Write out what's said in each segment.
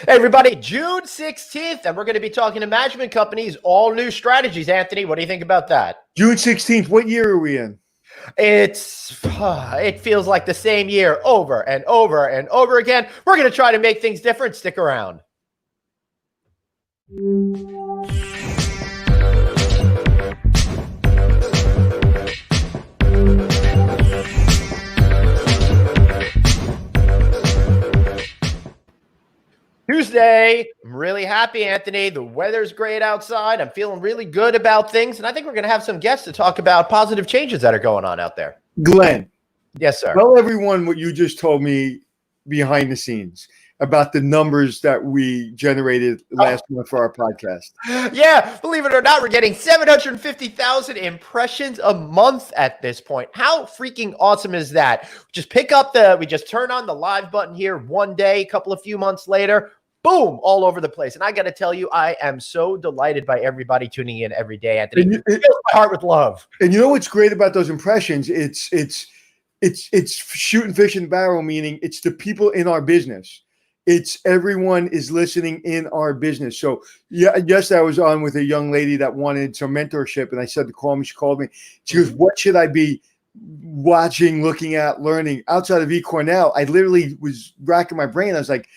Hey, everybody, June 16th, and we're going to be talking to management companies, all new strategies. Anthony, what do you think about that? June 16th, what year are we in? It feels like the same year over and over and over again. We're going to try to make things different. Stick around. Tuesday. I'm really happy, Anthony. The weather's great outside. I'm feeling really good about things. And I think we're going to have some guests to talk about positive changes that are going on out there. Glenn. Yes, sir. Tell everyone what you just told me behind the scenes about the numbers that we generated last month for our podcast. Yeah, believe it or not, we're getting 750,000 impressions a month at this point. How freaking awesome is that? We just turn on the live button here one day, a few months later, boom, all over the place. And I got to tell you, I am so delighted by everybody tuning in every day, Anthony. It fills my heart with love. And you know what's great about those impressions? It's shooting fish in the barrel, meaning it's the people in our business. It's everyone is listening in our business. So yeah, yes, I was on with a young lady that wanted some mentorship, and I said to call me. She called me. She goes, "What should I be watching, looking at, learning outside of eCornell?" I literally was racking my brain. I was like,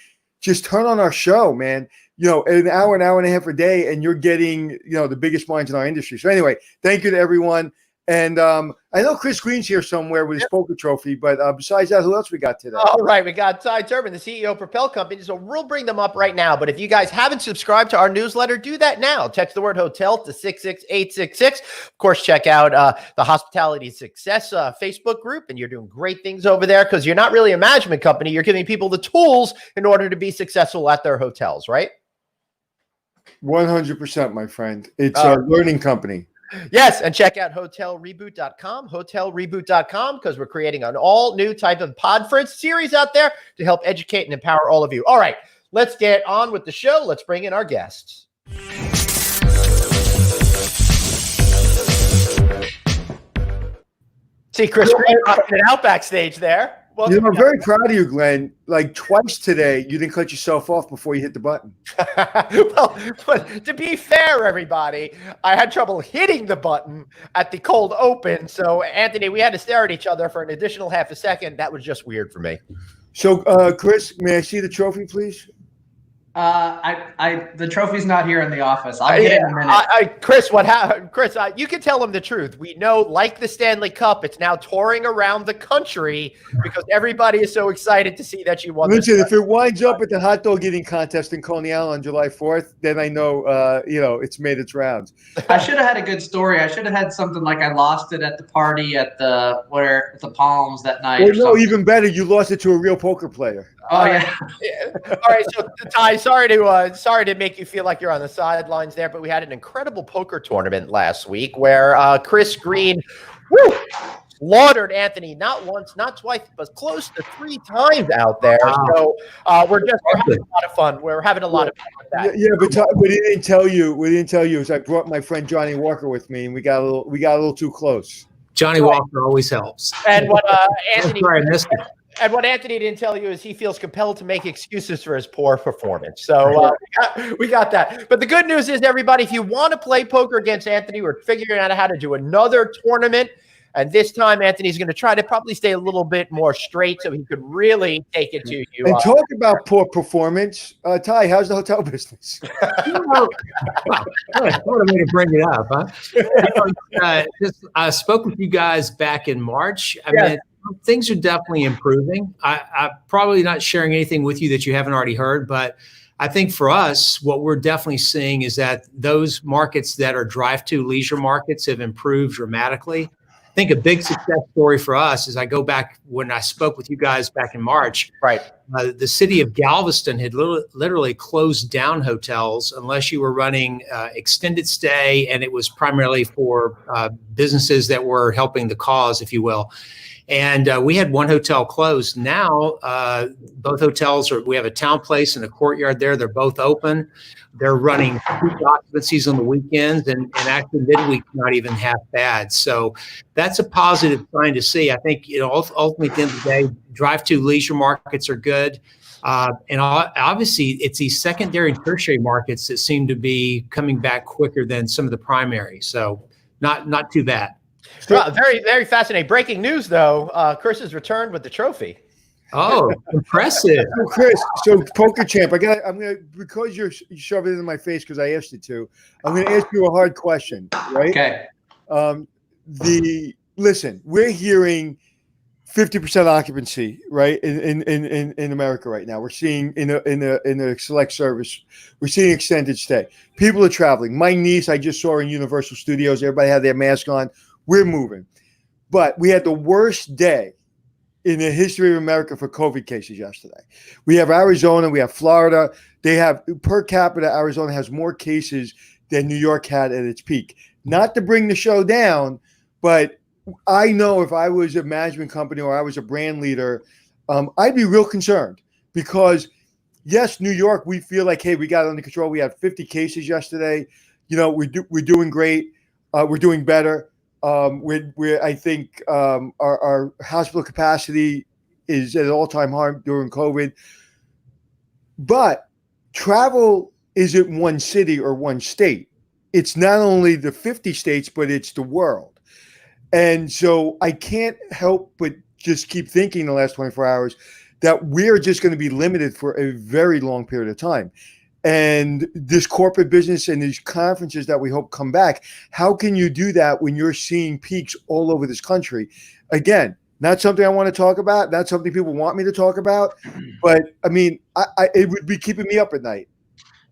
"Just turn on our show, man. An hour and a half a day, and you're getting the biggest minds in our industry." So anyway, thank you to everyone. And I know Chris Green's here somewhere with his poker trophy, but besides that, who else we got today? All right, we got Ty Turbin, the CEO of Propel Company. So we'll bring them up right now. But if you guys haven't subscribed to our newsletter, do that now. Text the word hotel to 66866. Of course, check out the Hospitality Success Facebook group, and you're doing great things over there because you're not really a management company. You're giving people the tools in order to be successful at their hotels, right? 100%, my friend. It's a learning company. Yes, and check out hotelreboot.com, because we're creating an all-new type of Podference series out there to help educate and empower all of you. All right, let's get on with the show. Let's bring in our guests. See Chris Green rocking it out backstage there. I'm very proud of you, Glenn. Like twice today, you didn't cut yourself off before you hit the button. Well, to be fair, everybody, I had trouble hitting the button at the cold open. So, Anthony, we had to stare at each other for an additional half a second. That was just weird for me. So, Chris, may I see the trophy, please? The trophy's not here in the office. I'll get it in a minute. Chris, what happened? Chris, you can tell him the truth. We know, like the Stanley Cup, it's now touring around the country because everybody is so excited to see that you won. Listen, if it winds up at the hot dog eating contest in Coney Island on July 4th, then I know, it's made its rounds. I should have had a good story. I should have had something like I lost it at the party at the Palms that night. Or no, even better, you lost it to a real poker player. Oh yeah. All right, so Ty, sorry to make you feel like you're on the sidelines there, but we had an incredible poker tournament last week where Chris Green slaughtered Anthony not once, not twice, but close to 3 times out there. So we're having a lot of fun. We're having a lot of fun with that. Yeah, but we didn't tell you. Is I brought my friend Johnny Walker with me, and we got a little too close. Johnny Walker always helps. And what Anthony. Sorry, I missed it. And what Anthony didn't tell you is he feels compelled to make excuses for his poor performance. So we got that. But the good news is, everybody, if you want to play poker against Anthony, we're figuring out how to do another tournament. And this time, Anthony's going to try to probably stay a little bit more straight so he could really take it to you. And talk about poor performance. Ty, how's the hotel business? What a way to bring it up, huh? I spoke with you guys back in March. I mean, things are definitely improving. I'm probably not sharing anything with you that you haven't already heard, but I think for us, what we're definitely seeing is that those markets that are drive-to leisure markets have improved dramatically. I think a big success story for us is I go back when I spoke with you guys back in March. Right. The city of Galveston had literally closed down hotels unless you were running extended stay, and it was primarily for businesses that were helping the cause, if you will. And we had one hotel closed. Now, both hotels we have a town place and a courtyard there. They're both open. They're running peak occupancies on the weekends, and actually midweek not even half bad. So that's a positive sign to see. I think, ultimately at the end of the day, drive-to leisure markets are good. And obviously, it's these secondary and tertiary markets that seem to be coming back quicker than some of the primary. So not too bad. Well, very, very fascinating. Breaking news, though. Chris has returned with the trophy. Oh, impressive. So Chris, so Poker Champ, I'm gonna, because you shove it in my face because I asked you to, I'm gonna ask you a hard question, right? Okay. Listen, we're hearing 50% occupancy, right? In America right now. We're seeing in a select service, we're seeing extended stay. People are traveling. My niece, I just saw in Universal Studios, everybody had their mask on. We're moving. But we had the worst day in the history of America for COVID cases yesterday. We have Arizona, we have Florida. They have, per capita, Arizona has more cases than New York had at its peak. Not to bring the show down, but I know if I was a management company or I was a brand leader, I'd be real concerned because, yes, New York, we feel like, hey, we got it under control. We had 50 cases yesterday. We're doing great. We're doing better. I think our hospital capacity is at an all-time high during COVID. But travel isn't one city or one state. It's not only the 50 states, but it's the world. And so I can't help but just keep thinking the last 24 hours that we're just going to be limited for a very long period of time. And this corporate business and these conferences that we hope come back, how can you do that when you're seeing peaks all over this country? Again, not something I want to talk about, not something people want me to talk about, but I mean, it would be keeping me up at night.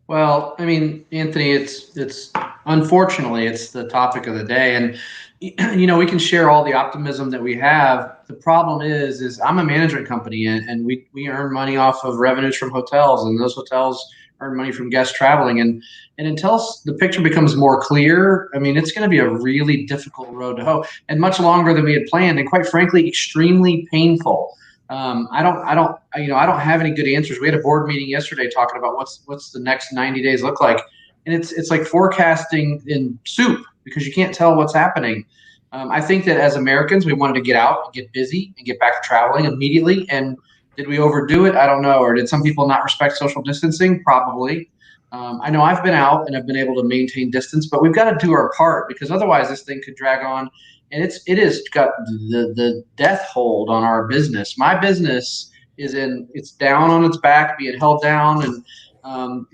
Well, I mean, Anthony, it's unfortunately it's the topic of the day, and we can share all the optimism that we have. The problem is I'm a management company, and we earn money off of revenues from hotels, and those hotels earn money from guests traveling, and until the picture becomes more clear, I mean, it's going to be a really difficult road to hoe, and much longer than we had planned, and quite frankly, extremely painful. I don't have any good answers. We had a board meeting yesterday talking about what's the next 90 days look like, and it's like forecasting in soup because you can't tell what's happening. I think that as Americans, we wanted to get out and get busy and get back to traveling immediately. And did we overdo it? I don't know. Or did some people not respect social distancing? Probably. I know I've been out and I've been able to maintain distance, but we've got to do our part because otherwise this thing could drag on. And it has got the death hold on our business. My business it's down on its back, being held down, and not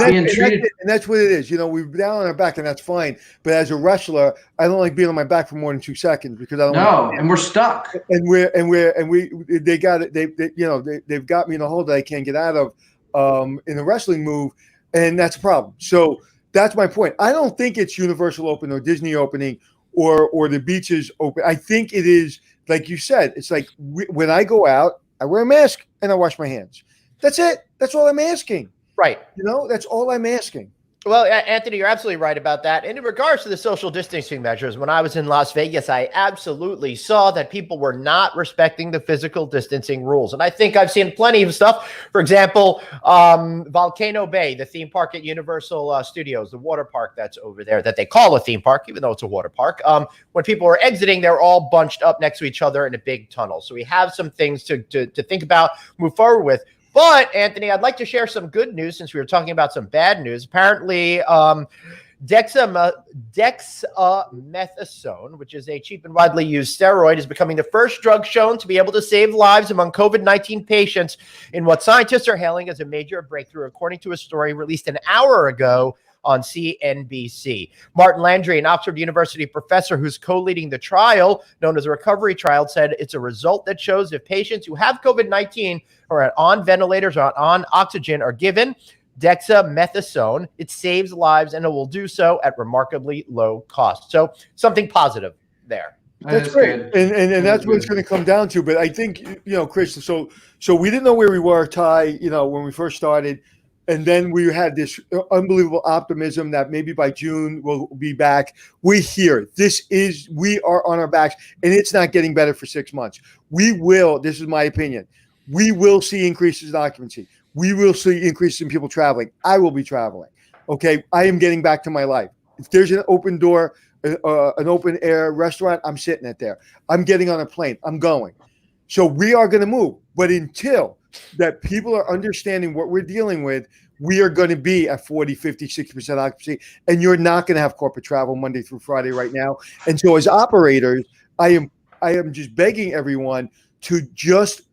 being treated. And that's what it is. We're down on our back, and that's fine. But as a wrestler, I don't like being on my back for more than 2 seconds because I don't. No, and we're stuck. And they got it. They've got me in a hole that I can't get out of in a wrestling move, and that's a problem. So that's my point. I don't think it's Universal Open or Disney opening or the beaches open. I think it is, like you said, it's like when I go out, I wear a mask and I wash my hands. That's it. That's all I'm asking. Right. That's all I'm asking. Well, Anthony, you're absolutely right about that. And in regards to the social distancing measures, when I was in Las Vegas, I absolutely saw that people were not respecting the physical distancing rules. And I think I've seen plenty of stuff. For example, Volcano Bay, the theme park at Universal Studios, the water park that's over there that they call a theme park, even though it's a water park. When people were exiting, they're all bunched up next to each other in a big tunnel. So we have some things to think about, move forward with. But, Anthony, I'd like to share some good news since we were talking about some bad news. Apparently, dexamethasone, which is a cheap and widely used steroid, is becoming the first drug shown to be able to save lives among COVID-19 patients in what scientists are hailing as a major breakthrough, according to a story released an hour ago on CNBC. Martin Landry, an Oxford University professor who's co-leading the trial, known as a recovery trial, said it's a result that shows if patients who have COVID-19 or are on ventilators or on oxygen are given dexamethasone, it saves lives and it will do so at remarkably low cost. So something positive there. That's great. And that's what it's going to come down to. But I think, Chris, so we didn't know where we were, Ty, when we first started. And then we had this unbelievable optimism that maybe by June we'll be back. We're here. We are on our backs, and it's not getting better for 6 months. This is my opinion, we will see increases in occupancy. We will see increases in people traveling. I will be traveling. Okay. I am getting back to my life. If there's an open door, an open air restaurant, I'm sitting it there. I'm getting on a plane. I'm going. So we are going to move. But that people are understanding what we're dealing with, we are going to be at 40, 50, 60% occupancy, and you're not going to have corporate travel Monday through Friday right now. And so as operators, I am just begging everyone to just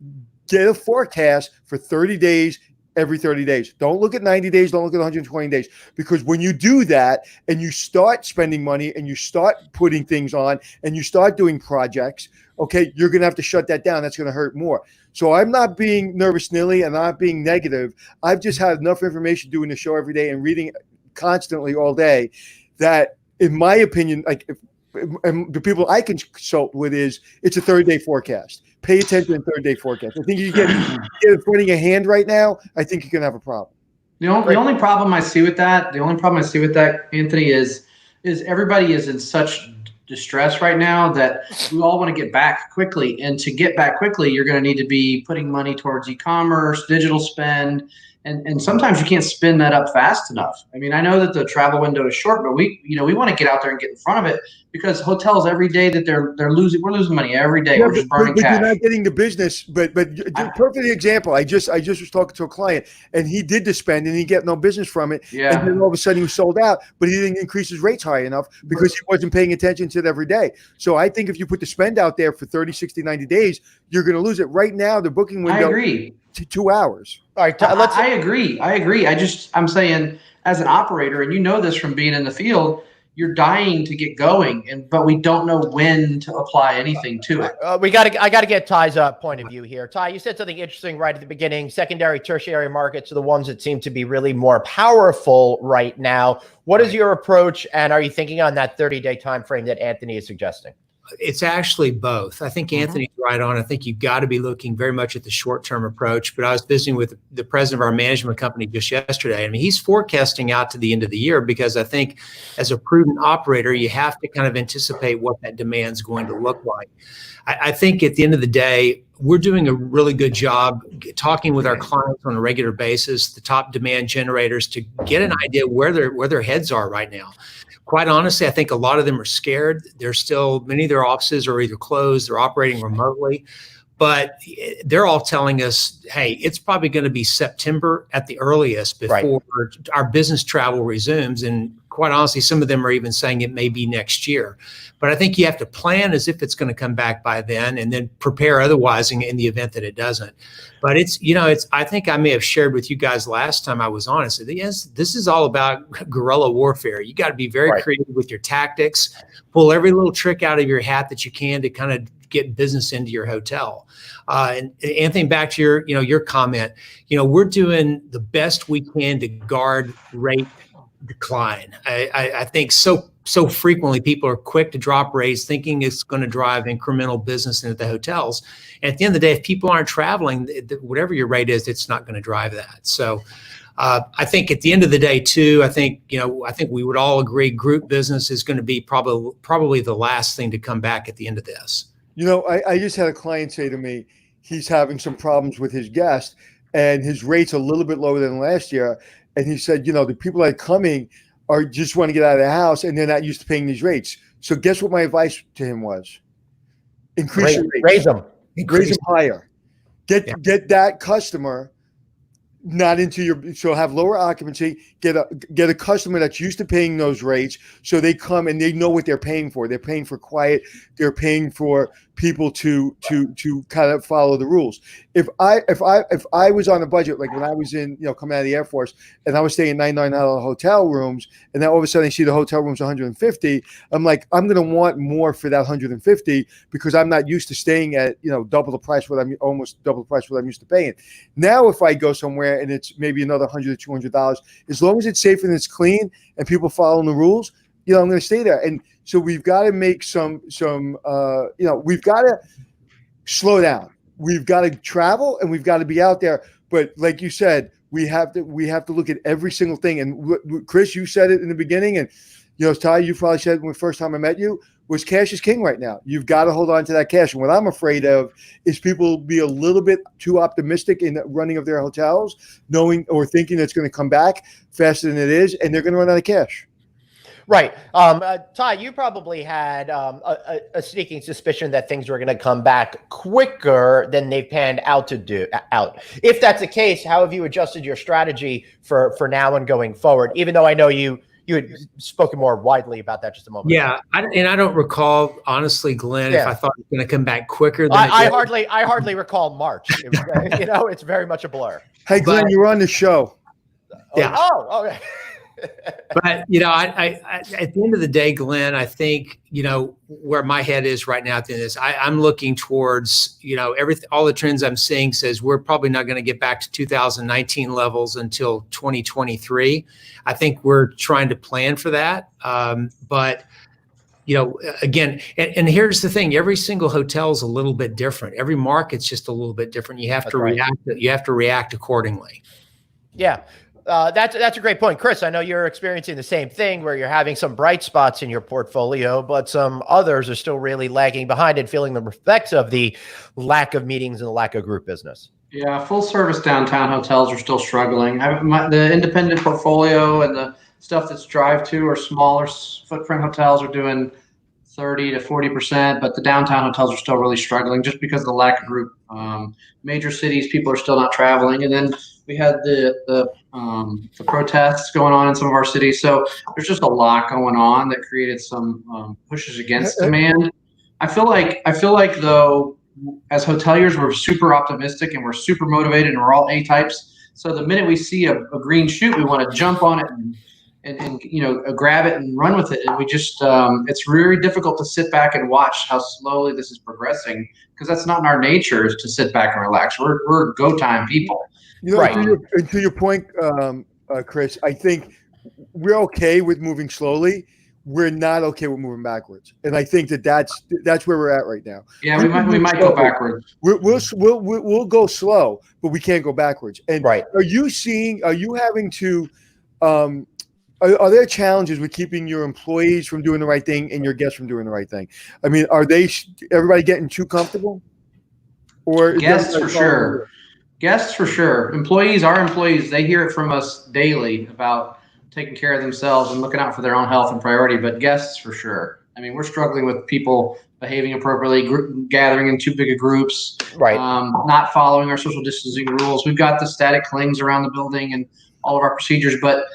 get a forecast for 30 days, every 30 days. Don't look at 90 days. Don't look at 120 days. Because when you do that and you start spending money and you start putting things on and you start doing projects, okay, you're going to have to shut that down. That's going to hurt more. So I'm not being nervous, Nilly, and not being negative. I've just had enough information doing the show every day and reading constantly all day that, in my opinion, like and the people I can consult with is it's a 30-day forecast. Pay attention to 30-day forecast. I think you get in front of your hand right now, I think you're going to have a problem. The only problem I see with that, Anthony, is everybody is in such distress right now that we all want to get back quickly. And to get back quickly, you're going to need to be putting money towards e-commerce, digital spend. And sometimes you can't spin that up fast enough. I mean, I know that the travel window is short, but we want to get out there and get in front of it, because hotels every day that we're losing money every day. Yeah, we're just burning cash. You're not getting the business. But perfect example. I just was talking to a client, and he did the spend, and he get no business from it. Yeah. And then all of a sudden he was sold out, but he didn't increase his rates high enough because he wasn't paying attention to it every day. So I think if you put the spend out there for 30, 60, 90 days, you're going to lose it. Right now, the booking window. I agree. To 2 hours. All right, I agree. I'm saying, as an operator, and you know this from being in the field, you're dying to get going, but we don't know when to apply anything to it. I got to get Ty's point of view here. Ty, you said something interesting right at the beginning. Secondary, tertiary markets are the ones that seem to be really more powerful right now. What is your approach, and are you thinking on that 30-day time frame that Anthony is suggesting? It's actually both. I think Anthony's right on. I think you've got to be looking very much at the short-term approach. But I was visiting with the president of our management company just yesterday. I mean, he's forecasting out to the end of the year, because I think as a prudent operator, you have to kind of anticipate what that demand's going to look like. I think at the end of the day, we're doing a really good job talking with our clients on a regular basis, the top demand generators, to get an idea where their heads are right now. Quite honestly, I think a lot of them are scared. Many of their offices are either closed, they're operating remotely, but they're all telling us, hey, it's probably going to be September at the earliest before our business travel resumes. And quite honestly, some of them are even saying it may be next year. But I think you have to plan as if it's going to come back by then, and then prepare otherwise in the event that it doesn't. But I think I may have shared with you guys last time I was on. I said, yes, this is all about guerrilla warfare. You got to be very creative with your tactics, pull every little trick out of your hat that you can to kind of get business into your hotel. And Anthony, back to your comment, we're doing the best we can to guard rate decline. I think so frequently people are quick to drop rates thinking it's going to drive incremental business into the hotels. And at the end of the day, if people aren't traveling, whatever your rate is, it's not going to drive that. So I think at the end of the day too, I think we would all agree group business is going to be probably the last thing to come back at the end of this. I just had a client say to me, he's having some problems with his guest, and his rate's a little bit lower than last year. And he said, the people that are coming are just want to get out of the house, and they're not used to paying these rates. So guess what my advice to him was? Increase your rates. Raise them. Raise them higher. Get that customer not into so have lower occupancy, get a customer that's used to paying those rates, so they come and they know what they're paying for. They're paying for quiet, they're paying for people to kind of follow the rules. If I was on a budget, like when I was in, coming out of the Air Force, and I was staying in $99 hotel rooms, and then all of a sudden I see the hotel rooms $150, I'm like, I'm gonna want more for that $150 because I'm not used to staying at double the price almost double the price what I'm used to paying. Now if I go somewhere and it's maybe another $100 or $200, as long as it's safe and it's clean and people following the rules, I'm going to stay there. And so we've got to make we've got to slow down. We've got to travel and we've got to be out there. But like you said, we have to look at every single thing. And Chris, you said it in the beginning, and Ty, you probably said it when the first time I met you, was cash is king right now. You've got to hold on to that cash. And what I'm afraid of is people be a little bit too optimistic in the running of their hotels, knowing or thinking it's going to come back faster than it is, and they're going to run out of cash. Right. Ty, you probably had a sneaking suspicion that things were going to come back quicker than they panned out to do out. If that's the case, how have you adjusted your strategy for now and going forward? Even though I know you had spoken more widely about that just a moment ago. Yeah, I don't recall honestly, Glenn, if I thought it was going to come back quicker than I hardly recall March. It was, it's very much a blur. Hey, Glenn, you're on the show. Yeah. Oh, okay. But I at the end of the day, Glenn, I think where my head is right now at the end of this, I'm looking towards everything. All the trends I'm seeing says we're probably not going to get back to 2019 levels until 2023. I think we're trying to plan for that, but again, and here's the thing: every single hotel is a little bit different. Every market's just a little bit different. You have to react. You have to react accordingly. Yeah. That's a great point, Chris. I know you're experiencing the same thing where you're having some bright spots in your portfolio, but some others are still really lagging behind and feeling the effects of the lack of meetings and the lack of group business. Yeah, full service downtown hotels are still struggling. The independent portfolio and the stuff that's drive to or smaller footprint hotels are doing 30 to 40%, but the downtown hotels are still really struggling just because of the lack of group. Major cities, people are still not traveling, and then we had the protests going on in some of our cities. So there's just a lot going on that created some pushes against demand. I feel like though, as hoteliers, we're super optimistic and we're super motivated, and we're all A types. So the minute we see a green shoot, we want to jump on it and grab it and run with it. And we just it's very difficult to sit back and watch how slowly this is progressing, because that's not in our nature, is to sit back and relax. We're go time people. Right. To your point, Chris, I think we're okay with moving slowly. We're not okay with moving backwards, and I think that's where we're at right now. Yeah, we might go backwards. We'll go slow, but we can't go backwards. And right. Are you having to? Are there challenges with keeping your employees from doing the right thing and your guests from doing the right thing? I mean, are everybody getting too comfortable? Or guests for sure. Guests for sure. Our employees, they hear it from us daily about taking care of themselves and looking out for their own health and priority, but guests for sure. I mean, we're struggling with people behaving appropriately, gathering in too big of groups, right? Not following our social distancing rules. We've got the static clings around the building and all of our procedures, but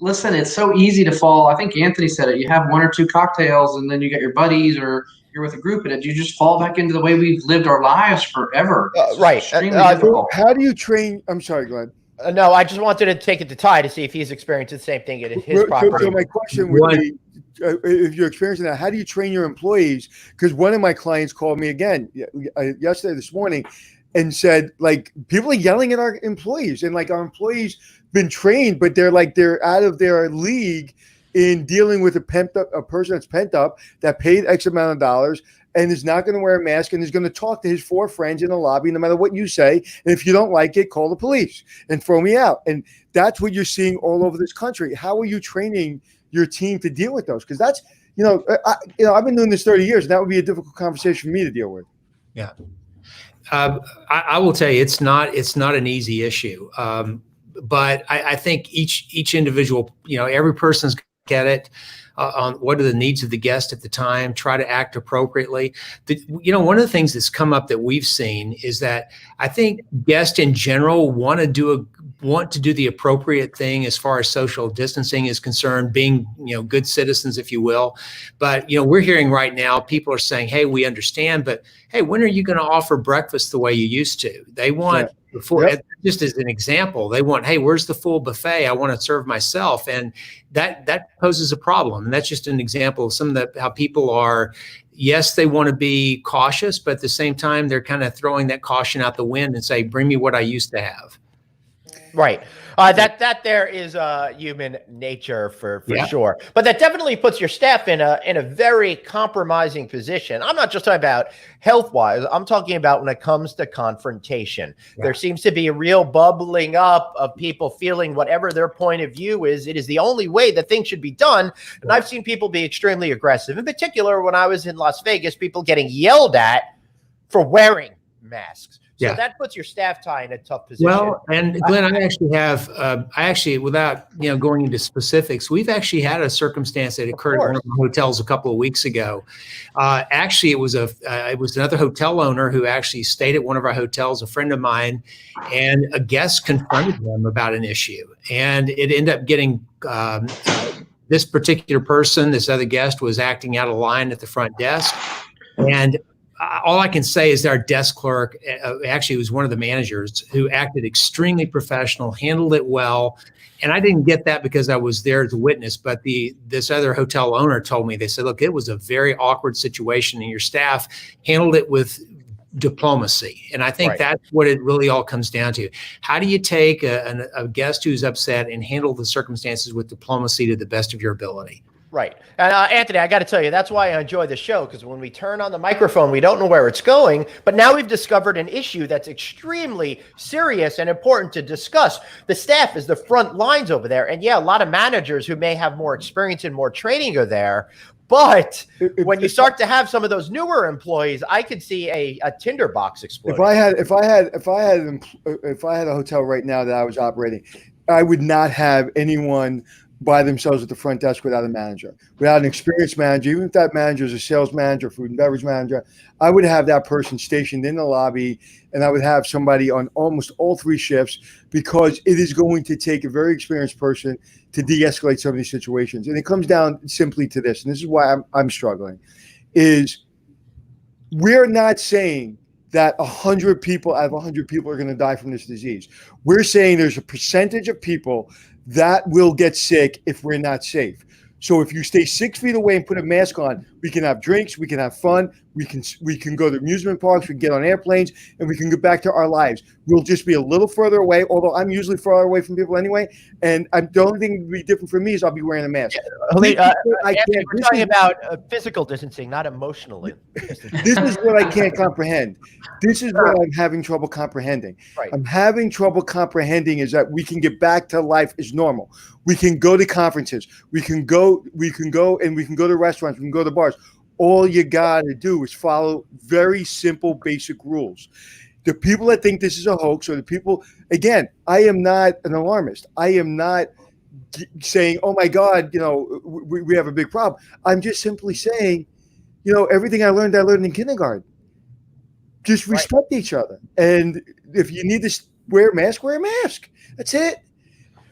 listen, it's so easy to fall. I think Anthony said it. You have one or two cocktails and then you get your buddies or you're with a group and you just fall back into the way we've lived our lives forever. Right. How do you train? I'm sorry, Glenn. No, I just wanted to take it to Ty to see if he's experiencing the same thing at his property. So my question would be, if you're experiencing that, how do you train your employees? Because one of my clients called me again this morning and said, like, people are yelling at our employees, and like our employees been trained, but they're out of their league in dealing with a person that's pent up, that paid X amount of dollars and is not going to wear a mask and is going to talk to his 4 friends in the lobby, no matter what you say. And if you don't like it, call the police and throw me out. And that's what you're seeing all over this country. How are you training your team to deal with those? Because that's, I've been doing this 30 years, and that would be a difficult conversation for me to deal with. Yeah. I will tell you, it's not an easy issue. But I think each individual, every person's get it on what are the needs of the guest at the time, try to act appropriately. One of the things that's come up that we've seen is that I think guests in general want to do the appropriate thing as far as social distancing is concerned, being, good citizens, if you will. But, we're hearing right now, people are saying, hey, we understand, but hey, when are you going to offer breakfast the way you used to? They want just as an example, they want, hey, where's the full buffet? I want to serve myself. And that poses a problem. And that's just an example of how people are. Yes, they want to be cautious, but at the same time, they're kind of throwing that caution out the wind and say, bring me what I used to have. Right. That there is human nature for sure. But that definitely puts your staff in a very compromising position. I'm not just talking about health-wise. I'm talking about when it comes to confrontation. Yeah. There seems to be a real bubbling up of people feeling whatever their point of view is, it is the only way that things should be done. And I've seen people be extremely aggressive. In particular, when I was in Las Vegas, people getting yelled at for wearing masks. So Yeah. that puts your staff tie in a tough position. Well, and Glenn, I actually have, without going into specifics, we've actually had a circumstance that occurred at one of the hotels a couple of weeks ago. Actually, it was another hotel owner who actually stayed at one of our hotels, a friend of mine, and a guest confronted them about an issue, and it ended up getting. This particular person, this other guest, was acting out of line at the front desk, and all I can say is our desk clerk, actually was one of the managers, who acted extremely professional, handled it well. And I didn't get that because I was there as a witness, but this other hotel owner told me, they said, look, it was a very awkward situation and your staff handled it with diplomacy. And I think that's what it really all comes down to. How do you take a guest who's upset and handle the circumstances with diplomacy to the best of your ability? Right. And Anthony, I got to tell you, that's why I enjoy the show, because when we turn on the microphone, we don't know where it's going. But now we've discovered an issue that's extremely serious and important to discuss. The staff is the front lines over there. And yeah, a lot of managers who may have more experience and more training are there. But when you start to have some of those newer employees, I could see a tinderbox exploding. If I had a hotel right now that I was operating, I would not have anyone by themselves at the front desk without a manager, without an experienced manager. Even if that manager is a sales manager, food and beverage manager, I would have that person stationed in the lobby, and I would have somebody on almost all three shifts, because it is going to take a very experienced person to de-escalate some of these situations. And it comes down simply to this, and this is why I'm struggling, is we're not saying that 100 people out of 100 people are going to die from this disease. We're saying there's a percentage of people that will get sick if we're not safe. So if you stay 6 feet away and put a mask on, we can have drinks, we can have fun, we can go to amusement parks, we can get on airplanes, and we can get back to our lives. We'll just be a little further away, although I'm usually far away from people anyway. And the only thing that would be different for me is I'll be wearing a mask. We're talking about physical distancing, not emotional distancing. This is what I can't comprehend. This is what I'm having trouble comprehending. Right. I'm having trouble comprehending is that we can get back to life as normal. We can go to conferences. We can go and we can go to restaurants. We can go to bars. All you got to do is follow very simple, basic rules. The people that think this is a hoax, or the people, again, I am not an alarmist. I am not saying, oh my God, we have a big problem. I'm just simply saying, everything I learned in kindergarten. Just respect each other. And if you need to wear a mask, wear a mask. That's it.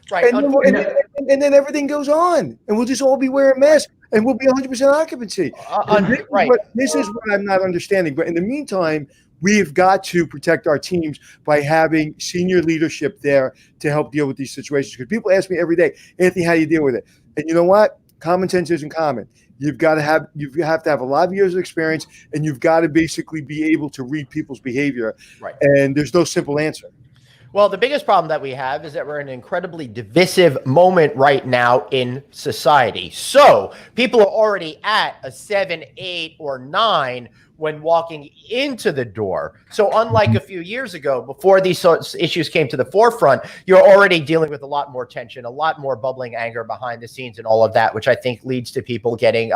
Right. And then everything goes on, and we'll just all be wearing masks, and we'll be 100% occupancy. This is what I'm not understanding. But in the meantime, we've got to protect our teams by having senior leadership there to help deal with these situations. Because people ask me every day, Anthony, how do you deal with it? And you know what? Common sense isn't common. You have to have a lot of years of experience, and you've got to basically be able to read people's behavior. Right. And there's no simple answer. Well, the biggest problem that we have is that we're in an incredibly divisive moment right now in society. So people are already at a 7, 8, or 9 when walking into the door. So unlike a few years ago, before these sorts of issues came to the forefront, you're already dealing with a lot more tension, a lot more bubbling anger behind the scenes and all of that, which I think leads to people getting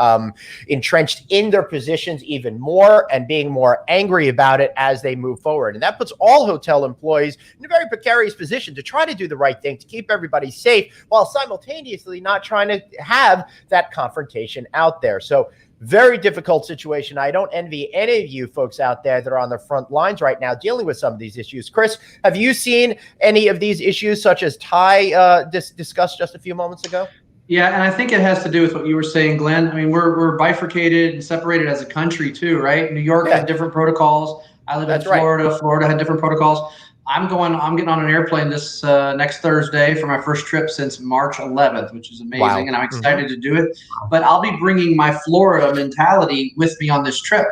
entrenched in their positions even more and being more angry about it as they move forward. And that puts all hotel employees in a very precarious position to try to do the right thing, to keep everybody safe, while simultaneously not trying to have that confrontation out there. So very difficult situation. I don't envy any of you folks out there that are on the front lines right now dealing with some of these issues. Chris, have you seen any of these issues such as Ty discussed just a few moments ago? Yeah, and I think it has to do with what you were saying, Glenn. I mean, we're bifurcated and separated as a country too, right? New York had different protocols. I live in Florida. Right. Florida had different protocols. I'm getting on an airplane this next Thursday for my first trip since March 11th, which is amazing. Wow. And I'm excited to do it. But I'll be bringing my Florida mentality with me on this trip.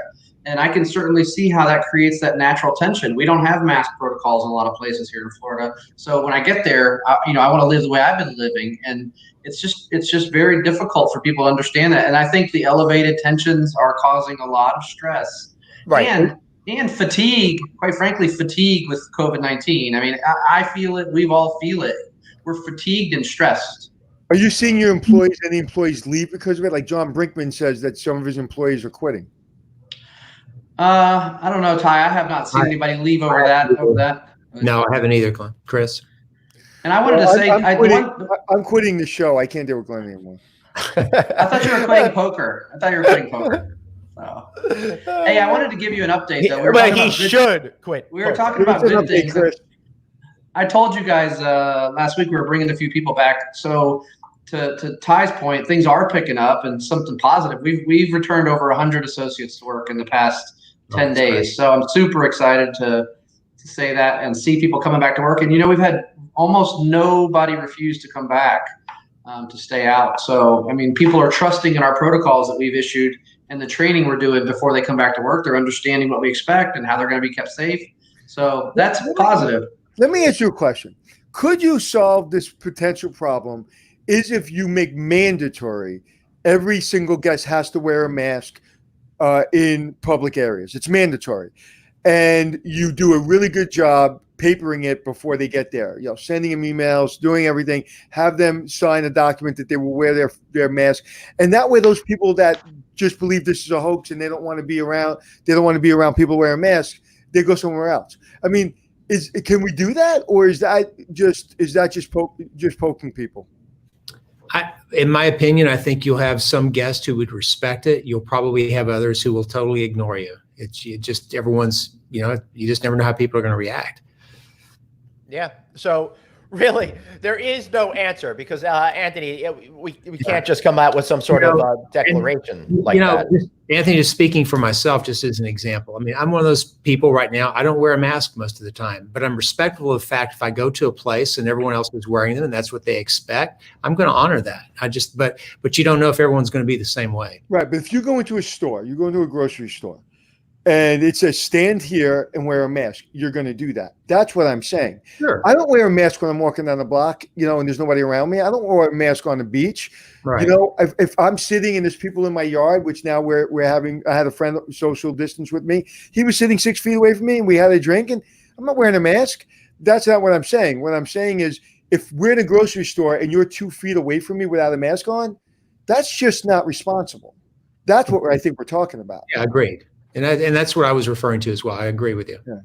And I can certainly see how that creates that natural tension. We don't have mask protocols in a lot of places here in Florida. So when I get there, I want to live the way I've been living. And it's just very difficult for people to understand that. And I think the elevated tensions are causing a lot of stress. Right. And fatigue, quite frankly, fatigue with COVID-19. I mean, I feel it. We all feel it. We're fatigued and stressed. Are you seeing any employees leave because of it? Like John Brinkman says that some of his employees are quitting. I don't know, Ty. I have not seen anybody leave over that. No, I haven't either, Glenn. Chris. And I wanted to say, I'm quitting the show. I can't deal with Glenn anymore. I thought you were quitting poker. So. Hey, I wanted to give you an update, though. But he should quit. We were talking about good things. I told you guys last week we were bringing a few people back. So to Ty's point, things are picking up and something positive. We've returned over 100 associates to work in the past 10 days. Great. So I'm super excited to say that and see people coming back to work. And, we've had almost nobody refuse to come back to stay out. So, I mean, people are trusting in our protocols that we've issued and the training we're doing before they come back to work. They're understanding what we expect and how they're going to be kept safe. So that's positive. Let me ask you a question. Could you solve this potential problem is if you make mandatory every single guest has to wear a mask in public areas. It's mandatory. And you do a really good job papering it before they get there, sending them emails, doing everything, have them sign a document that they will wear their mask. And that way, those people that just believe this is a hoax and they don't want to be around people wearing masks, they go somewhere else. I mean, can we do that? Or is that just poking people? In my opinion, I think you'll have some guests who would respect it. You'll probably have others who will totally ignore you. Everyone's, you just never know how people are going to react. Yeah. So really, there is no answer because Anthony, we can't just come out with some sort of declaration that. Anthony, just speaking for myself, just as an example. I mean, I'm one of those people right now. I don't wear a mask most of the time, but I'm respectful of the fact if I go to a place and everyone else is wearing them and that's what they expect, I'm going to honor that. But you don't know if everyone's going to be the same way. Right. But if you go into a store, you go into a grocery store, and it says stand here and wear a mask, you're going to do that. That's what I'm saying. Sure. I don't wear a mask when I'm walking down the block, and there's nobody around me. I don't wear a mask on the beach. Right. If I'm sitting and there's people in my yard, which now I had a friend social distance with me. He was sitting 6 feet away from me and we had a drink and I'm not wearing a mask. That's not what I'm saying. What I'm saying is if we're in a grocery store and you're 2 feet away from me without a mask on, that's just not responsible. That's what I think we're talking about. Yeah, agreed. And that's what I was referring to as well. I agree with you. Yeah.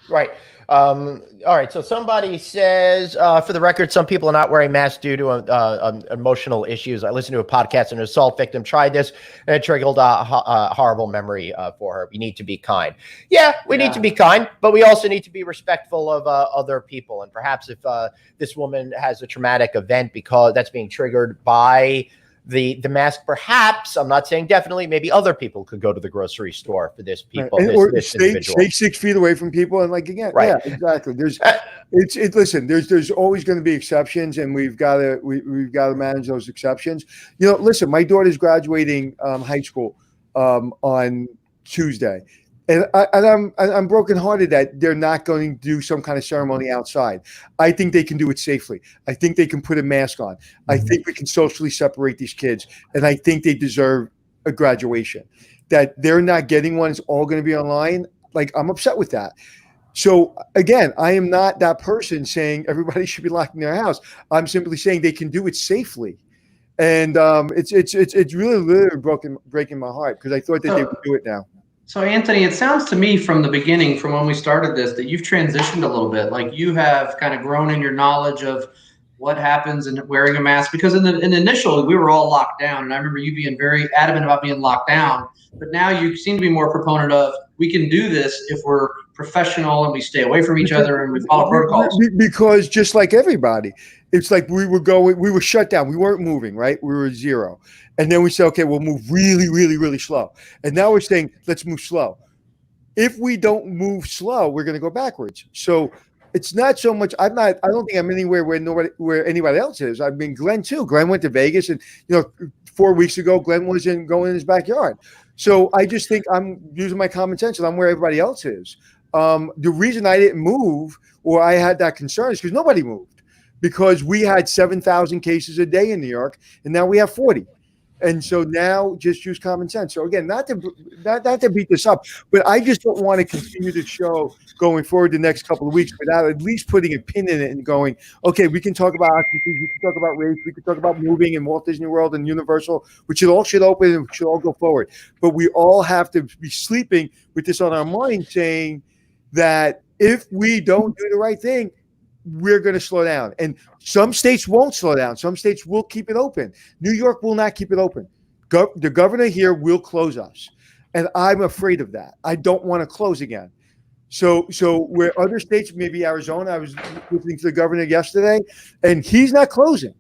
Right. All right. So somebody says, for the record, some people are not wearing masks due to emotional issues. I listened to a podcast and an assault victim tried this and it triggered a horrible memory for her. We need to be kind. Yeah, we need to be kind, but we also need to be respectful of other people. And perhaps if this woman has a traumatic event because that's being triggered by the mask, perhaps, I'm not saying definitely, maybe other people could go to the grocery store for this people. Or this stay 6 feet away from people. And again, right. Yeah, exactly. There's always going to be exceptions and we've got to manage those exceptions. Listen, my daughter's graduating high school on Tuesday. And I'm brokenhearted that they're not going to do some kind of ceremony outside. I think they can do it safely. I think they can put a mask on. I think we can socially separate these kids, and I think they deserve a graduation. That they're not getting one, it's all going to be online. I'm upset with that. So again, I am not that person saying everybody should be locked in their house. I'm simply saying they can do it safely. And it's really breaking my heart because I thought that they would do it now. So, Anthony, it sounds to me from the beginning, from when we started this, that you've transitioned a little bit. Like you have kind of grown in your knowledge of what happens in wearing a mask. Because initially, we were all locked down. And I remember you being very adamant about being locked down. But now you seem to be more proponent of we can do this if we're professional and we stay away from each other and we follow protocols. Because just like everybody, it's like we were shut down. We weren't moving, right? We were zero. And then we said, okay, we'll move really, really, really slow. And now we're saying, let's move slow. If we don't move slow, we're going to go backwards. So it's not so much. I don't think I'm anywhere where anybody else is. I mean, Glenn too. Glenn went to Vegas and, 4 weeks ago, Glenn wasn't going in his backyard. So I just think I'm using my common sense and I'm where everybody else is. The reason I didn't move or I had that concern is because nobody moved because we had 7,000 cases a day in New York and now we have 40. And so now just use common sense. So again, not to beat this up, but I just don't want to continue the show going forward the next couple of weeks without at least putting a pin in it and going, okay, we can talk about occupancy, we can talk about race, we can talk about moving and Walt Disney World and Universal, which it all should open and should all go forward. But we all have to be sleeping with this on our mind, saying that if we don't do the right thing, we're going to slow down. And some states won't slow down. Some states will keep it open. New York will not keep it open. The governor here will close us. And I'm afraid of that. I don't want to close again. So where other states, maybe Arizona, I was listening to the governor yesterday, and he's not closing.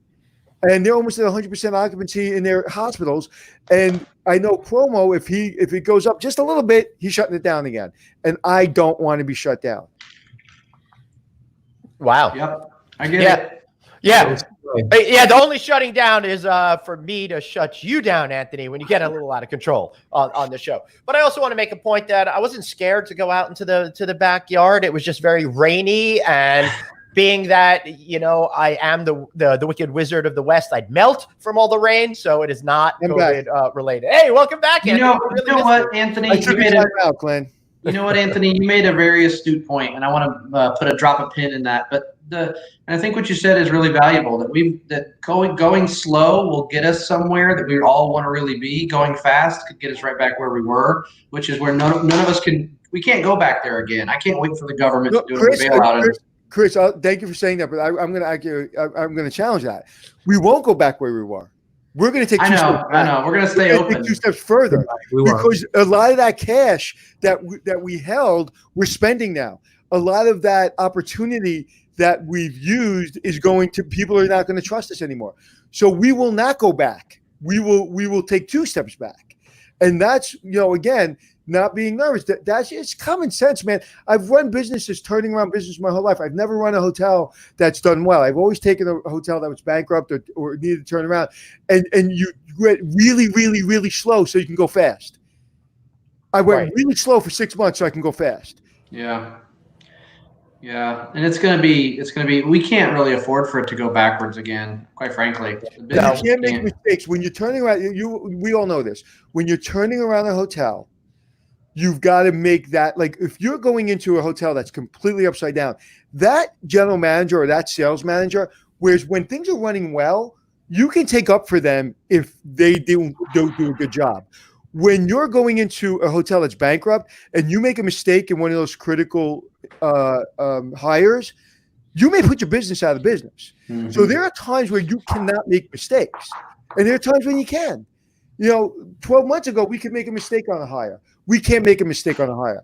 And they're almost at 100% occupancy in their hospitals. And I know Cuomo, if it goes up just a little bit, he's shutting it down again. And I don't want to be shut down. Wow. Yep. I get it. Yeah. Yeah. The only shutting down is for me to shut you down, Anthony, when you get a little out of control on the show. But I also want to make a point that I wasn't scared to go out into the backyard. It was just very rainy, and being that, I am the wicked wizard of the West, I'd melt from all the rain. So it is not COVID related. Hey, welcome back, Anthony. You know what, Anthony? You know what, Anthony? You made a very astute point, and I want to put a drop of pin in that. But and I think what you said is really valuable. That going slow will get us somewhere that we all want to really be. Going fast could get us right back where we were, which is where none of us can. We can't go back there again. I can't wait for the government to do a bailout. Chris, thank you for saying that, but I'm going to argue. I'm going to challenge that. We won't go back where we were. We're going to take. I know. We're going to stay open. Take 2 steps further because a lot of that cash that we held, we're spending now. A lot of that opportunity that we've used is going to people are not going to trust us anymore. So we will not go back. We will take 2 steps back, and that's again. Not being nervous. That's it's common sense, man. I've run businesses, turning around business my whole life. I've never run a hotel that's done well. I've always taken a hotel that was bankrupt or needed to turn around. And you get really, really, really slow so you can go fast. I went really slow for 6 months so I can go fast. Yeah. Yeah. And it's gonna be we can't really afford for it to go backwards again, quite frankly. You can't make mistakes. When you're turning around, we all know this. When you're turning around a hotel, you've got to make that, like, if you're going into a hotel that's completely upside down, that general manager or that sales manager, whereas when things are running well, you can take up for them if they don't do a good job. When you're going into a hotel that's bankrupt and you make a mistake in one of those critical hires, you may put your business out of business. Mm-hmm. So there are times where you cannot make mistakes, and there are times when you can. 12 months ago, we could make a mistake on a hire. We can't make a mistake on a hire.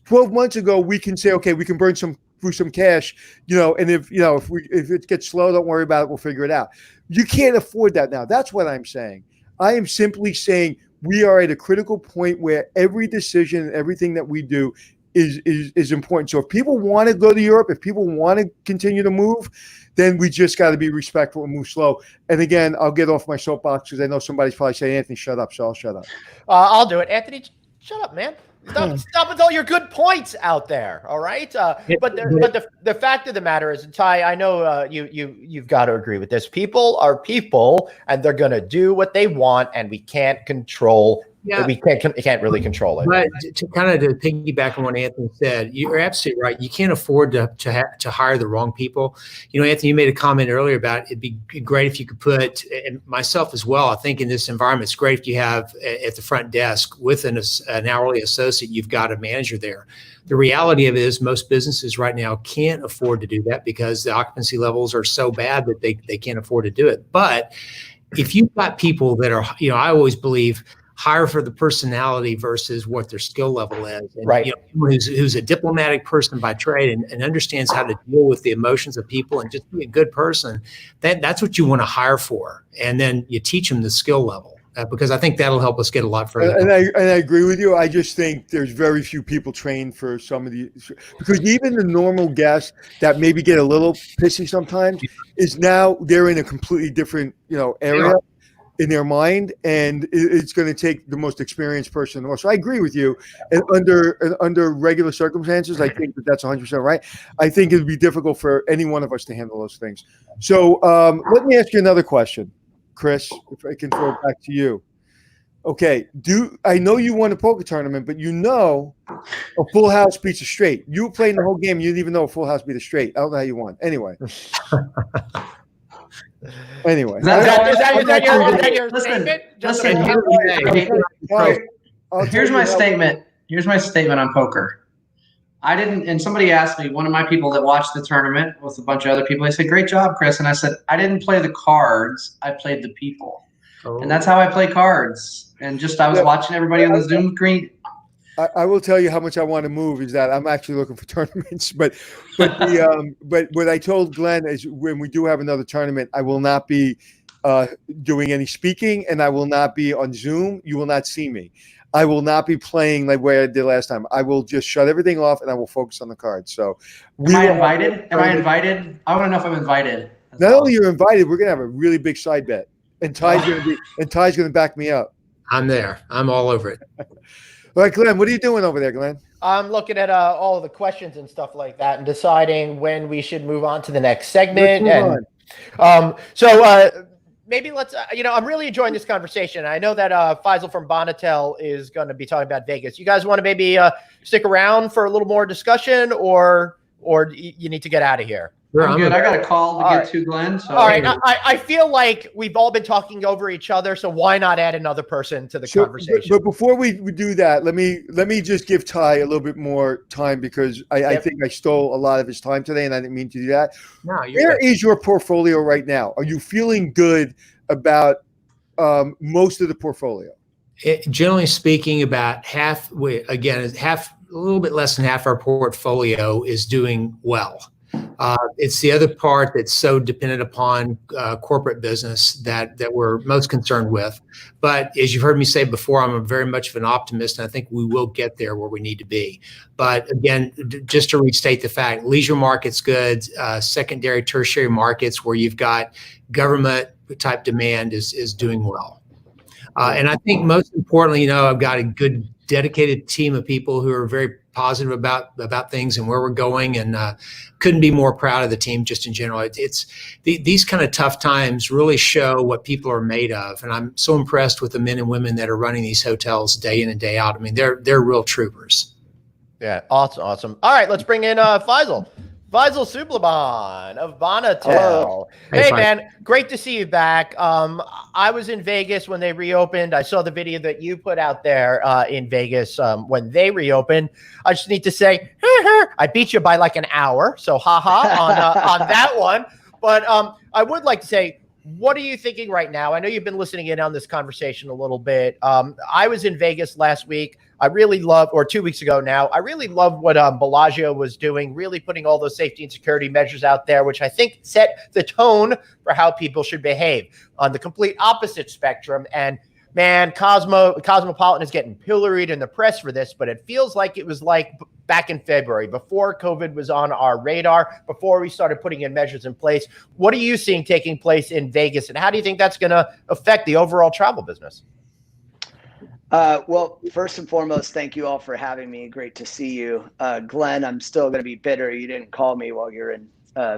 12 months ago, we can say, okay, we can burn through some cash, and if it gets slow, don't worry about it. We'll figure it out. You can't afford that now. That's what I'm saying. I am simply saying we are at a critical point where every decision and everything that we do is important. So if people want to go to Europe, if people want to continue to move, then we just got to be respectful and move slow. And again, I'll get off my soapbox because I know somebody's probably saying, Anthony, shut up. So I'll shut up. I'll do it. Anthony, shut up, man. Stop with all your good points out there. All right. But the fact of the matter is, and Ty, I know you've got to agree with this. People are people, and they're going to do what they want, and we can't control. Yeah. We can't really control it. But to piggyback on what Anthony said, you're absolutely right. You can't afford to hire the wrong people. Anthony, you made a comment earlier about it'd be great if you could put, and myself as well, I think in this environment, it's great if you have at the front desk with an hourly associate, you've got a manager there. The reality of it is most businesses right now can't afford to do that because the occupancy levels are so bad that they can't afford to do it. But if you've got people that are, I always believe, hire for the personality versus what their skill level is. And, right. Who's a diplomatic person by trade and understands how to deal with the emotions of people and just be a good person. That's what you want to hire for. And then you teach them the skill level because I think that'll help us get a lot further. And I agree with you. I just think there's very few people trained for some of because even the normal guests that maybe get a little pissy sometimes is now they're in a completely different, area. Yeah. In their mind, and it's going to take the most experienced person. So I agree with you. And under regular circumstances, I think that's 100% right. I think it would be difficult for any one of us to handle those things. So let me ask you another question. Chris, if I can throw it back to you. Okay, I know you won a poker tournament, but a full house beats a straight. You were playing the whole game. You didn't even know a full house beat a straight. I don't know how you won. Anyway. Is that your statement? Here's my statement. Here's my statement on poker. I didn't, and somebody asked me, one of my people that watched the tournament with a bunch of other people, they said, "Great job, Chris." And I said, I didn't play the cards. I played the people. And that's how I play cards. And I was watching everybody on the Zoom screen. I will tell you how much I want to move is that I'm actually looking for tournaments, but what I told Glenn is when we do have another tournament, I will not be doing any speaking, and I will not be on Zoom. You will not see me. I will not be playing like where I did last time. I will just shut everything off and I will focus on the cards. So, am I invited? Am I invited? I want to know if I'm invited. Not only you're invited, we're gonna have a really big side bet, and Ty's gonna back me up. I'm there. I'm all over it. All right, Glenn, what are you doing over there, Glenn? I'm looking at all of the questions and stuff like that, and deciding when we should move on to the next segment. Maybe let's, I'm really enjoying this conversation. I know that Faisal from Bonatel is going to be talking about Vegas. You guys want to maybe stick around for a little more discussion, or you need to get out of here? I'm good. I got a call to get to, Glenn. So. All right. I feel like we've all been talking over each other, so why not add another person to the conversation? But before we do that, let me just give Ty a little bit more time because I think I stole a lot of his time today, and I didn't mean to do that. No, Where is your portfolio right now? Are you feeling good about most of the portfolio? Generally speaking, about half. A little bit less than half our portfolio is doing well. It's the other part that's so dependent upon corporate business that we're most concerned with. But as you've heard me say before, I'm very much of an optimist, and I think we will get there where we need to be. But again, just to restate the fact, leisure market's good, secondary, tertiary markets where you've got government type demand is doing well. And I think most importantly, I've got a good dedicated team of people who are very positive about things and where we're going, and couldn't be more proud of the team just in general. It's these kind of tough times really show what people are made of, and I'm so impressed with the men and women that are running these hotels day in and day out. I mean, they're real troopers. Yeah, awesome. All right, let's bring in Faisal Sublaban of Bonatel. Hey, man, great to see you back. I was in Vegas when they reopened. I saw the video that you put out there in Vegas when they reopened. I just need to say, I beat you by like an hour, so on that one. But I would like to say, what are you thinking right now? I know you've been listening in on this conversation a little bit. I was in Vegas last week. I really love, or 2 weeks ago now, I really love what Bellagio was doing, really putting all those safety and security measures out there, which I think set the tone for how people should behave on the complete opposite spectrum. And man, Cosmopolitan is getting pilloried in the press for this, but it feels like it was like back in February, before COVID was on our radar, before we started putting in measures in place. What are you seeing taking place in Vegas, and how do you think that's going to affect the overall travel business? Well, first and foremost, thank you all for having me. Great to see you. Glenn, I'm still going to be bitter you didn't call me while you're in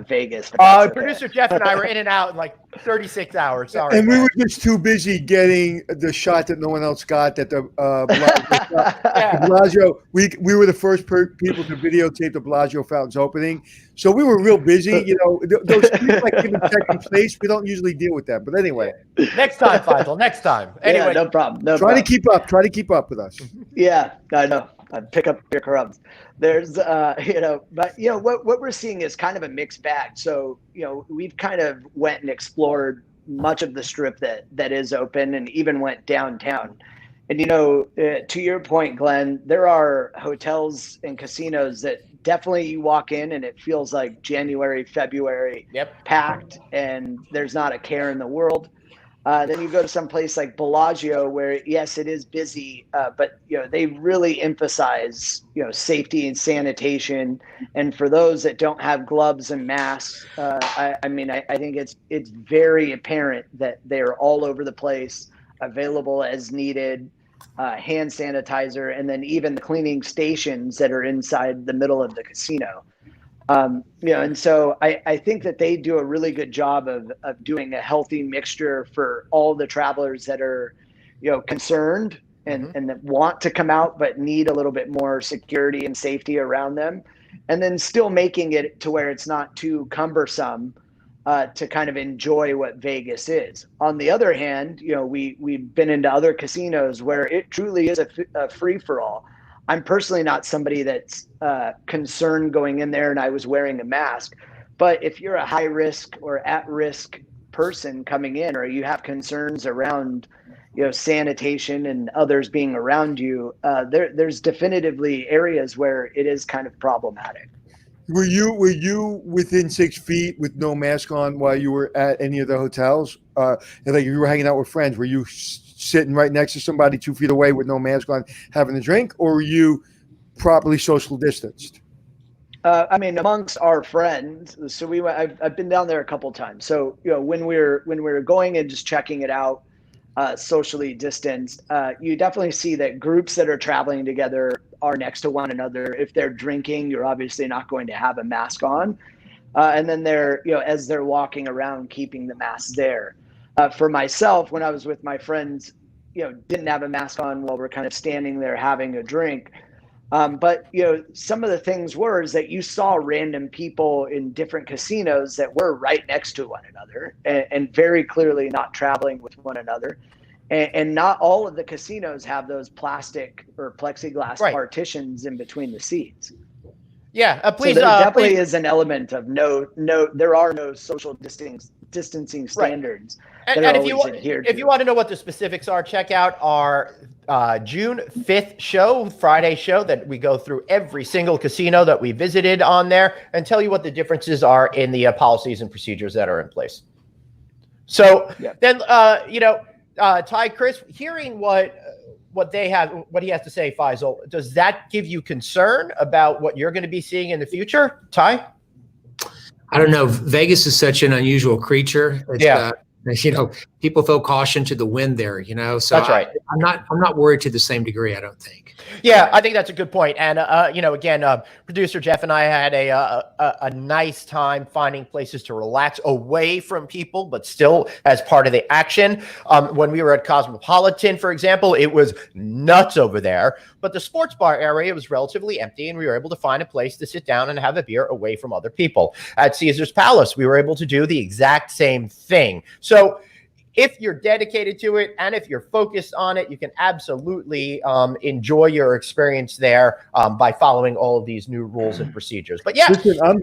Vegas. Producer Jeff and I were in and out in like 36 hours. Sorry. And we were just too busy getting the shot that no one else got that the Bellagio. We were the first people to videotape the Bellagio fountains opening. So we were real busy. Those things like giving second place, we don't usually deal with that. But anyway. Next time, Faisal. Next time. Anyway. Yeah, no problem. Try to keep up. Try to keep up with us. Yeah, I know. I'd pick up your crumbs. There's, but what we're seeing is kind of a mixed bag. So, we've kind of went and explored much of the strip that is open, and even went downtown. And, to your point, Glenn, there are hotels and casinos that definitely you walk in and it feels like January, February, packed, and there's not a care in the world. Then you go to some place like Bellagio where, yes, it is busy, but they really emphasize safety and sanitation. And for those that don't have gloves and masks, I think it's very apparent that they're all over the place, available as needed, hand sanitizer, and then even the cleaning stations that are inside the middle of the casino. And so I think that they do a really good job of doing a healthy mixture for all the travelers that are, concerned and that want to come out, but need a little bit more security and safety around them. And then still making it to where it's not too cumbersome to kind of enjoy what Vegas is. On the other hand, we've been into other casinos where it truly is a free for all. I'm personally not somebody that's concerned going in there and I was wearing a mask. But if you're a high risk or at risk person coming in, or you have concerns around, sanitation and others being around you, there's definitively areas where it is kind of problematic. Were you within 6 feet with no mask on while you were at any of the hotels? And like you were hanging out with friends, were you sitting right next to somebody 2 feet away with no mask on, having a drink, or were you properly social distanced? Amongst our friends, so I've been down there a couple times. So when we're going and just checking it out, socially distanced, you definitely see that groups that are traveling together are next to one another. If they're drinking, you're obviously not going to have a mask on, and then they're as they're walking around, keeping the mask there. For myself, when I was with my friends, didn't have a mask on while we're kind of standing there having a drink. But some of the things is that you saw random people in different casinos that were right next to one another and very clearly not traveling with one another. And not all of the casinos have those plastic or plexiglass partitions in between the seats. Yeah, please. So there definitely is an element of there are no social distancing standards. And if you want to know what the specifics are, check out our June 5th show, Friday show, that we go through every single casino that we visited on there and tell you what the differences are in the policies and procedures that are in place. So then, Ty, Chris, hearing what he has to say, Faisal, does that give you concern about what you're going to be seeing in the future, Ty? I don't know. Vegas is such an unusual creature. People throw caution to the wind there, so that's right. I'm not worried to the same degree, I don't think. Yeah, I think that's a good point. And, again, producer Jeff and I had a nice time finding places to relax away from people, but still as part of the action. When we were at Cosmopolitan, for example, it was nuts over there, but the sports bar area was relatively empty, and we were able to find a place to sit down and have a beer away from other people. At Caesar's Palace, we were able to do the exact same thing. So if you're dedicated to it and if you're focused on it, you can absolutely enjoy your experience there by following all of these new rules and procedures. But yeah, listen, I'm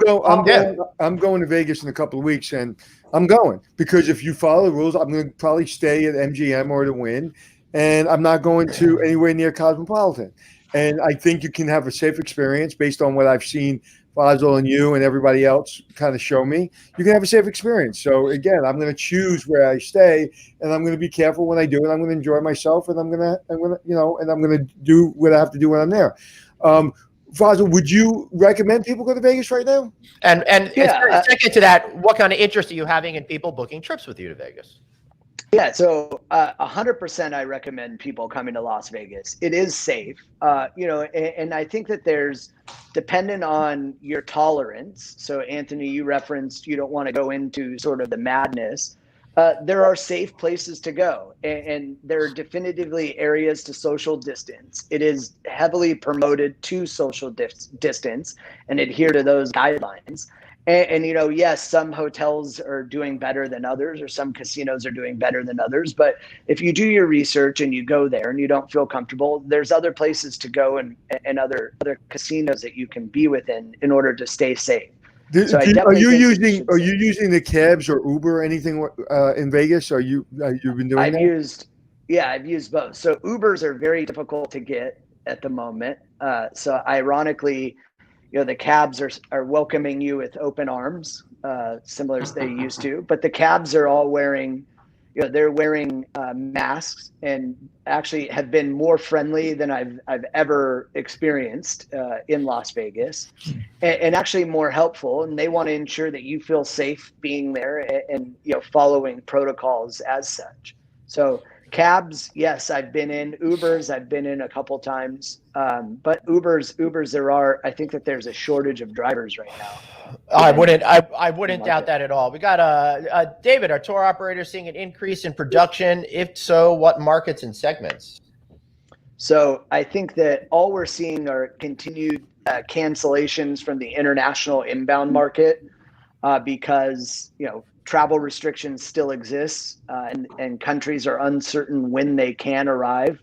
going to Vegas in a couple of weeks, and I'm going because if you follow the rules, I'm going to probably stay at MGM or the Wynn, and I'm not going to anywhere near Cosmopolitan. And I think you can have a safe experience based on what I've seen Faisal and you and everybody else kind of show me. You can have a safe experience. So again, I'm going to choose where I stay, and I'm going to be careful when I do it. I'm going to enjoy myself, and I'm going to do what I have to do when I'm there. Faisal, would you recommend people go to Vegas right now? And second to that, what kind of interest are you having in people booking trips with you to Vegas? Yeah, so 100% I recommend people coming to Las Vegas. It is safe, and I think that there's, dependent on your tolerance. So Anthony, you referenced you don't want to go into sort of the madness. There are safe places to go, and there are definitively areas to social distance. It is heavily promoted to social distance and adhere to those guidelines. And yes, some hotels are doing better than others, or some casinos are doing better than others. But if you do your research and you go there and you don't feel comfortable, there's other places to go and other casinos that you can be within in order to stay safe. Are you using the cabs or Uber or anything in Vegas? You've been doing I've used both. So Ubers are very difficult to get at the moment. So ironically, the cabs are welcoming you with open arms, similar as they used to. But the cabs are all wearing, they're wearing masks, and actually have been more friendly than I've ever experienced in Las Vegas, and actually more helpful. And they want to ensure that you feel safe being there and following protocols as such. So Cabs, yes, I've been in. Ubers, I've been in a couple times. But Ubers, I think that there's a shortage of drivers right now. I wouldn't doubt that at all. We got David, our tour operator, seeing an increase in production. If so, what markets and segments? So I think that all we're seeing are continued cancellations from the international inbound market because travel restrictions still exist and countries are uncertain when they can arrive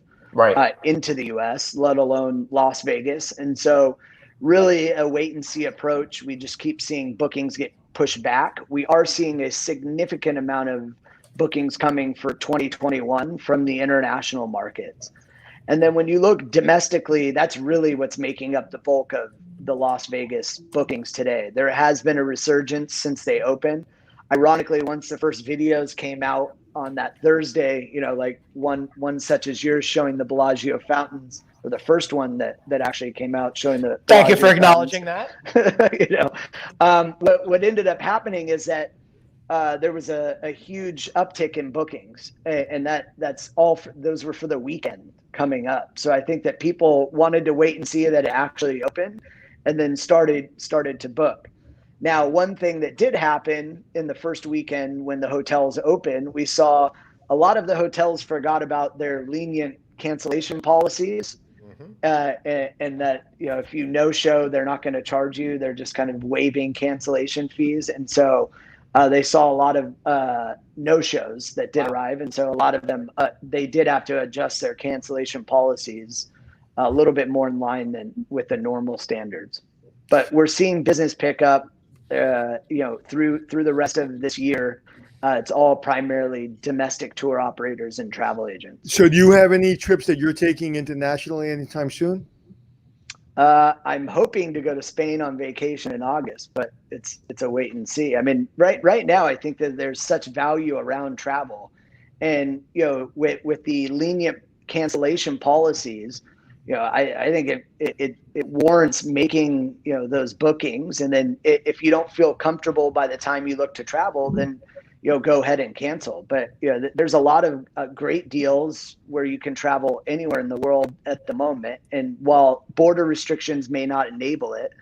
into the U.S., let alone Las Vegas. And so really a wait and see approach. We just keep seeing bookings get pushed back. We are seeing a significant amount of bookings coming for 2021 from the international markets. And then when you look domestically, that's really what's making up the bulk of the Las Vegas bookings today. There has been a resurgence since they opened. Ironically, once the first videos came out on that Thursday, like one such as yours showing the Bellagio fountains, or the first one that actually came out showing the Thank you for acknowledging that. What ended up happening is that there was a huge uptick in bookings, and that's all. Those were for the weekend coming up. So I think that people wanted to wait and see that it actually opened, and then started to book. Now, one thing that did happen in the first weekend when the hotels opened, we saw a lot of the hotels forgot about their lenient cancellation policies, and that if you no-show, they're not going to charge you. They're just kind of waiving cancellation fees, and so. They saw a lot of no-shows that did arrive. And so a lot of them, they did have to adjust their cancellation policies a little bit more in line than with the normal standards. But we're seeing business pick up, through the rest of this year. It's all primarily domestic tour operators and travel agents. So do you have any trips that you're taking internationally anytime soon? I'm hoping to go to Spain on vacation in August, but it's a wait and see. I mean, right now, I think that there's such value around travel, and with the lenient cancellation policies, I think it warrants making those bookings, and then if you don't feel comfortable by the time you look to travel, then go ahead and cancel. But there's a lot of great deals where you can travel anywhere in the world at the moment. And while border restrictions may not enable it,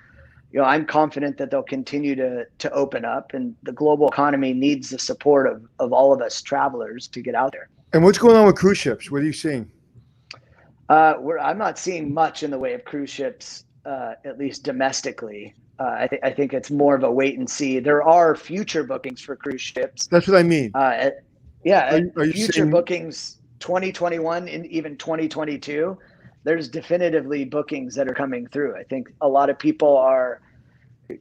I'm confident that they'll continue to open up, and the global economy needs the support of all of us travelers to get out there. And what's going on with cruise ships? What are you seeing? I'm not seeing much in the way of cruise ships, at least domestically. I think it's more of a wait and see. There are future bookings for cruise ships. That's what I mean. Are you future saying bookings 2021 and even 2022? There's definitively bookings that are coming through. I think a lot of people are,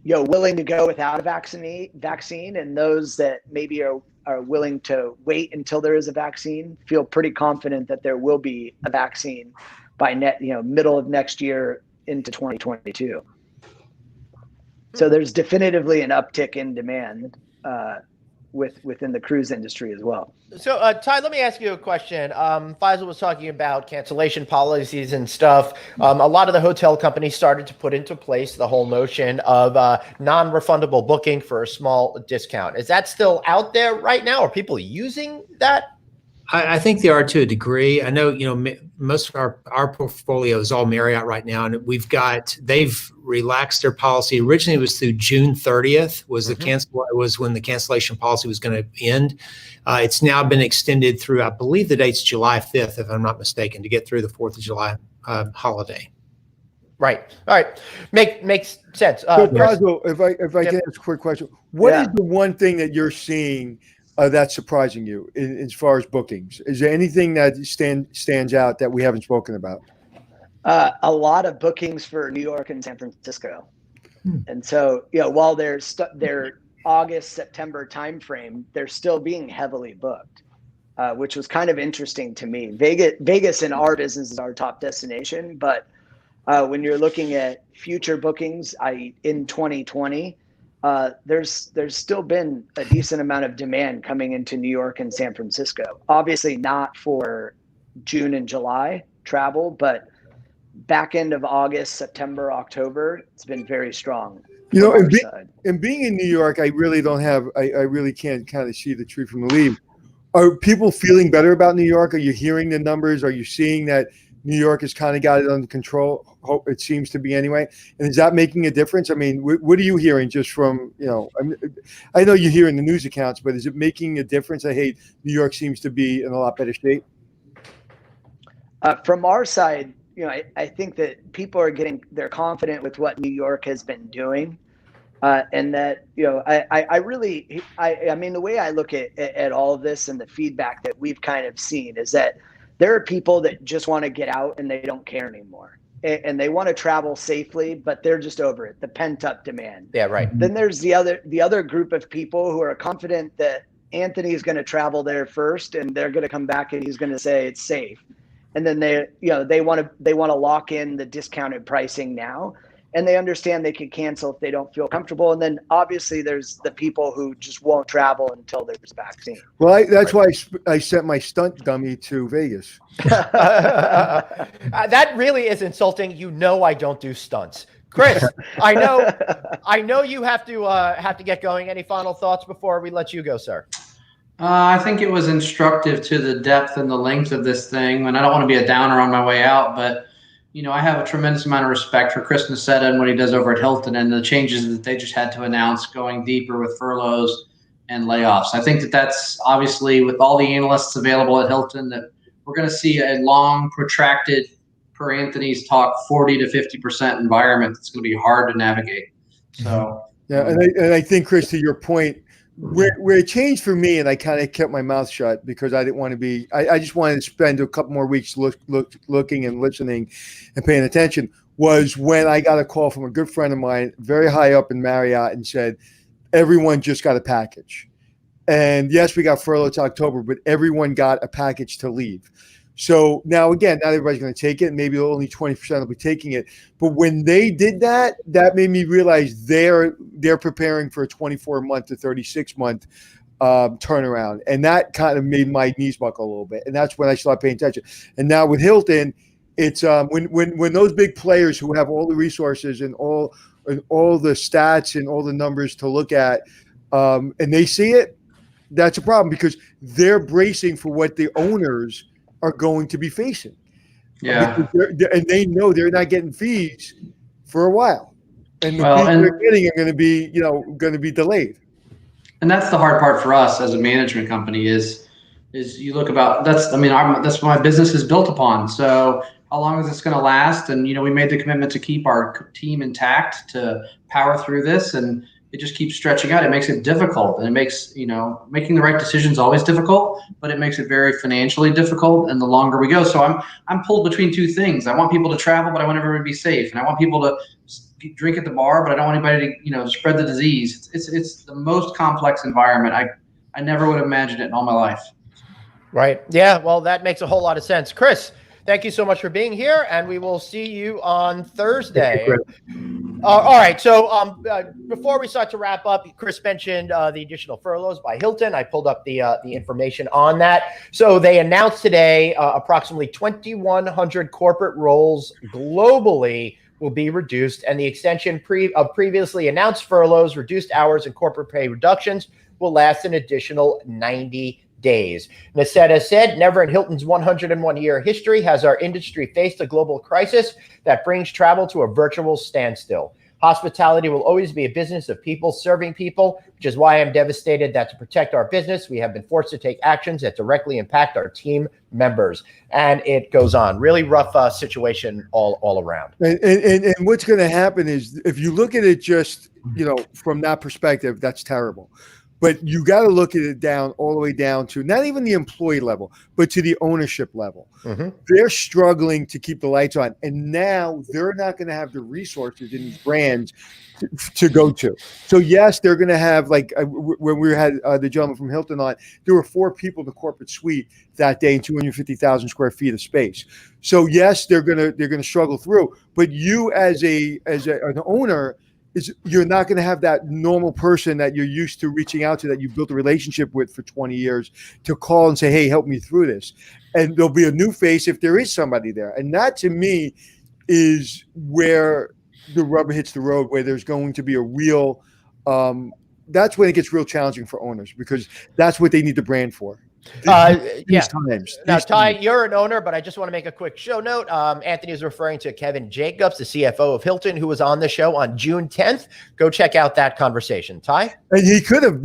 willing to go without a vaccine, and those that maybe are willing to wait until there is a vaccine feel pretty confident that there will be a vaccine by middle of next year into 2022. So there's definitively an uptick in demand within the cruise industry as well. So, Ty, let me ask you a question. Faisal was talking about cancellation policies and stuff. A lot of the hotel companies started to put into place the whole notion of non-refundable booking for a small discount. Is that still out there right now? Are people using that? I think they are to a degree. I know, most of our portfolio is all Marriott right now, and they've relaxed their policy. Originally, it was through June 30th was when the cancellation policy was going to end. It's now been extended through, I believe the date's July 5th, if I'm not mistaken, to get through the 4th of July holiday. Right. All right. Makes sense. So, Faisal, if I can ask a quick question, what is the one thing that you're seeing that's surprising you as far as bookings? Is there anything that stands out that we haven't spoken about? A lot of bookings for New York and San Francisco. And so, while their August, September timeframe, they're still being heavily booked, which was kind of interesting to me. Vegas in our business is our top destination, but when you're looking at future bookings, in 2020, there's still been a decent amount of demand coming into New York and San Francisco. Obviously not for June and July travel, but back end of August, September, October, it's been very strong. And being in New York, I really can't kind of see the tree from the leaf. Are people feeling better about New York? Are you hearing the numbers? Are you seeing that New York has kind of got it under control? It seems to be anyway. And is that making a difference? I mean, what are you hearing just from, I know you're hearing the news accounts, but is it making a difference? New York seems to be in a lot better shape. From our side, I think that people are they're confident with what New York has been doing. And that, I mean, the way I look at all of this and the feedback that we've kind of seen is that there are people that just want to get out and they don't care anymore. And they want to travel safely, but they're just over it, the pent up demand. Yeah, right. Then there's the other group of people who are confident that Anthony is going to travel there first and they're going to come back and he's going to say it's safe. And then they want to lock in the discounted pricing now. And they understand they can cancel if they don't feel comfortable. And then obviously there's the people who just won't travel until there's a vaccine. Well, that's why I sent my stunt dummy to Vegas. That really is insulting. I don't do stunts. Chris, I know you have to get going. Any final thoughts before we let you go, sir? I think it was instructive to the depth and the length of this thing. And I don't want to be a downer on my way out, but I have a tremendous amount of respect for Chris Nassetta and what he does over at Hilton and the changes that they just had to announce going deeper with furloughs and layoffs. I think that's obviously with all the analysts available at Hilton that we're going to see a long, protracted, per Anthony's talk, 40 to 50% environment that's going to be hard to navigate. So yeah, and I think, Chris, to your point, where it changed for me, and I kind of kept my mouth shut because I didn't want to be. I just wanted to spend a couple more weeks looking and listening and paying attention. Was when I got a call from a good friend of mine, very high up in Marriott, and said, "Everyone just got a package." And yes, we got furloughed to October, but everyone got a package to leave. So now, again, not everybody's going to take it. Maybe only 20% will be taking it. But when they did that, that made me realize they're preparing for a 24-month to 36-month turnaround. And that kind of made my knees buckle a little bit. And that's when I started paying attention. And now with Hilton, it's when those big players who have all the resources and all the stats and all the numbers to look at, and they see it, that's a problem because they're bracing for what the owners are going to be facing. Yeah. And they know they're not getting fees for a while. And the fees they're getting are going to be delayed. And that's the hard part for us as a management company is you look about that's what my business is built upon. So how long is this going to last? And we made the commitment to keep our team intact to power through this, and it just keeps stretching out. It makes it difficult, and it makes making the right decisions always difficult, but it makes it very financially difficult. And the longer we go, so I'm pulled between two things. I want people to travel, but I want everyone to be safe, and I want people to drink at the bar, but I don't want anybody to spread the disease. It's the most complex environment. I never would have imagined it in all my life. Right. Yeah. Well, that makes a whole lot of sense. Chris, thank you so much for being here, and we will see you on Thursday. All right. So before we start to wrap up, Chris mentioned the additional furloughs by Hilton. I pulled up the information on that. So they announced today approximately 2,100 corporate roles globally will be reduced, and the extension of previously announced furloughs, reduced hours, and corporate pay reductions will last an additional 90 days. Nassetta said, never in Hilton's 101-year history has our industry faced a global crisis that brings travel to a virtual standstill. Hospitality will always be a business of people serving people, which is why I'm devastated that to protect our business, we have been forced to take actions that directly impact our team members. And it goes on. Really rough situation all around. And what's going to happen is if you look at it just, from that perspective, that's terrible. But you got to look at it all the way down to not even the employee level, but to the ownership level. Mm-hmm. They're struggling to keep the lights on. And now they're not going to have the resources in these brands to go to. So, yes, they're going to have, like when we had the gentleman from Hilton on, there were 4 people in the corporate suite that day in 250,000 square feet of space. So, yes, they're going to struggle through. But you as an owner, you're not going to have that normal person that you're used to reaching out to, that you built a relationship with for 20 years, to call and say, hey, help me through this. And there'll be a new face if there is somebody there. And that, to me, is where the rubber hits the road, where there's going to be a real that's when it gets real challenging for owners, because that's what they need the brand for. Yeah. Times. Now, These Ty, times. you're an owner, but I just want to make a quick show note. Anthony is referring to Kevin Jacobs, the CFO of Hilton, who was on the show on June 10th. Go check out that conversation. Ty? And he could have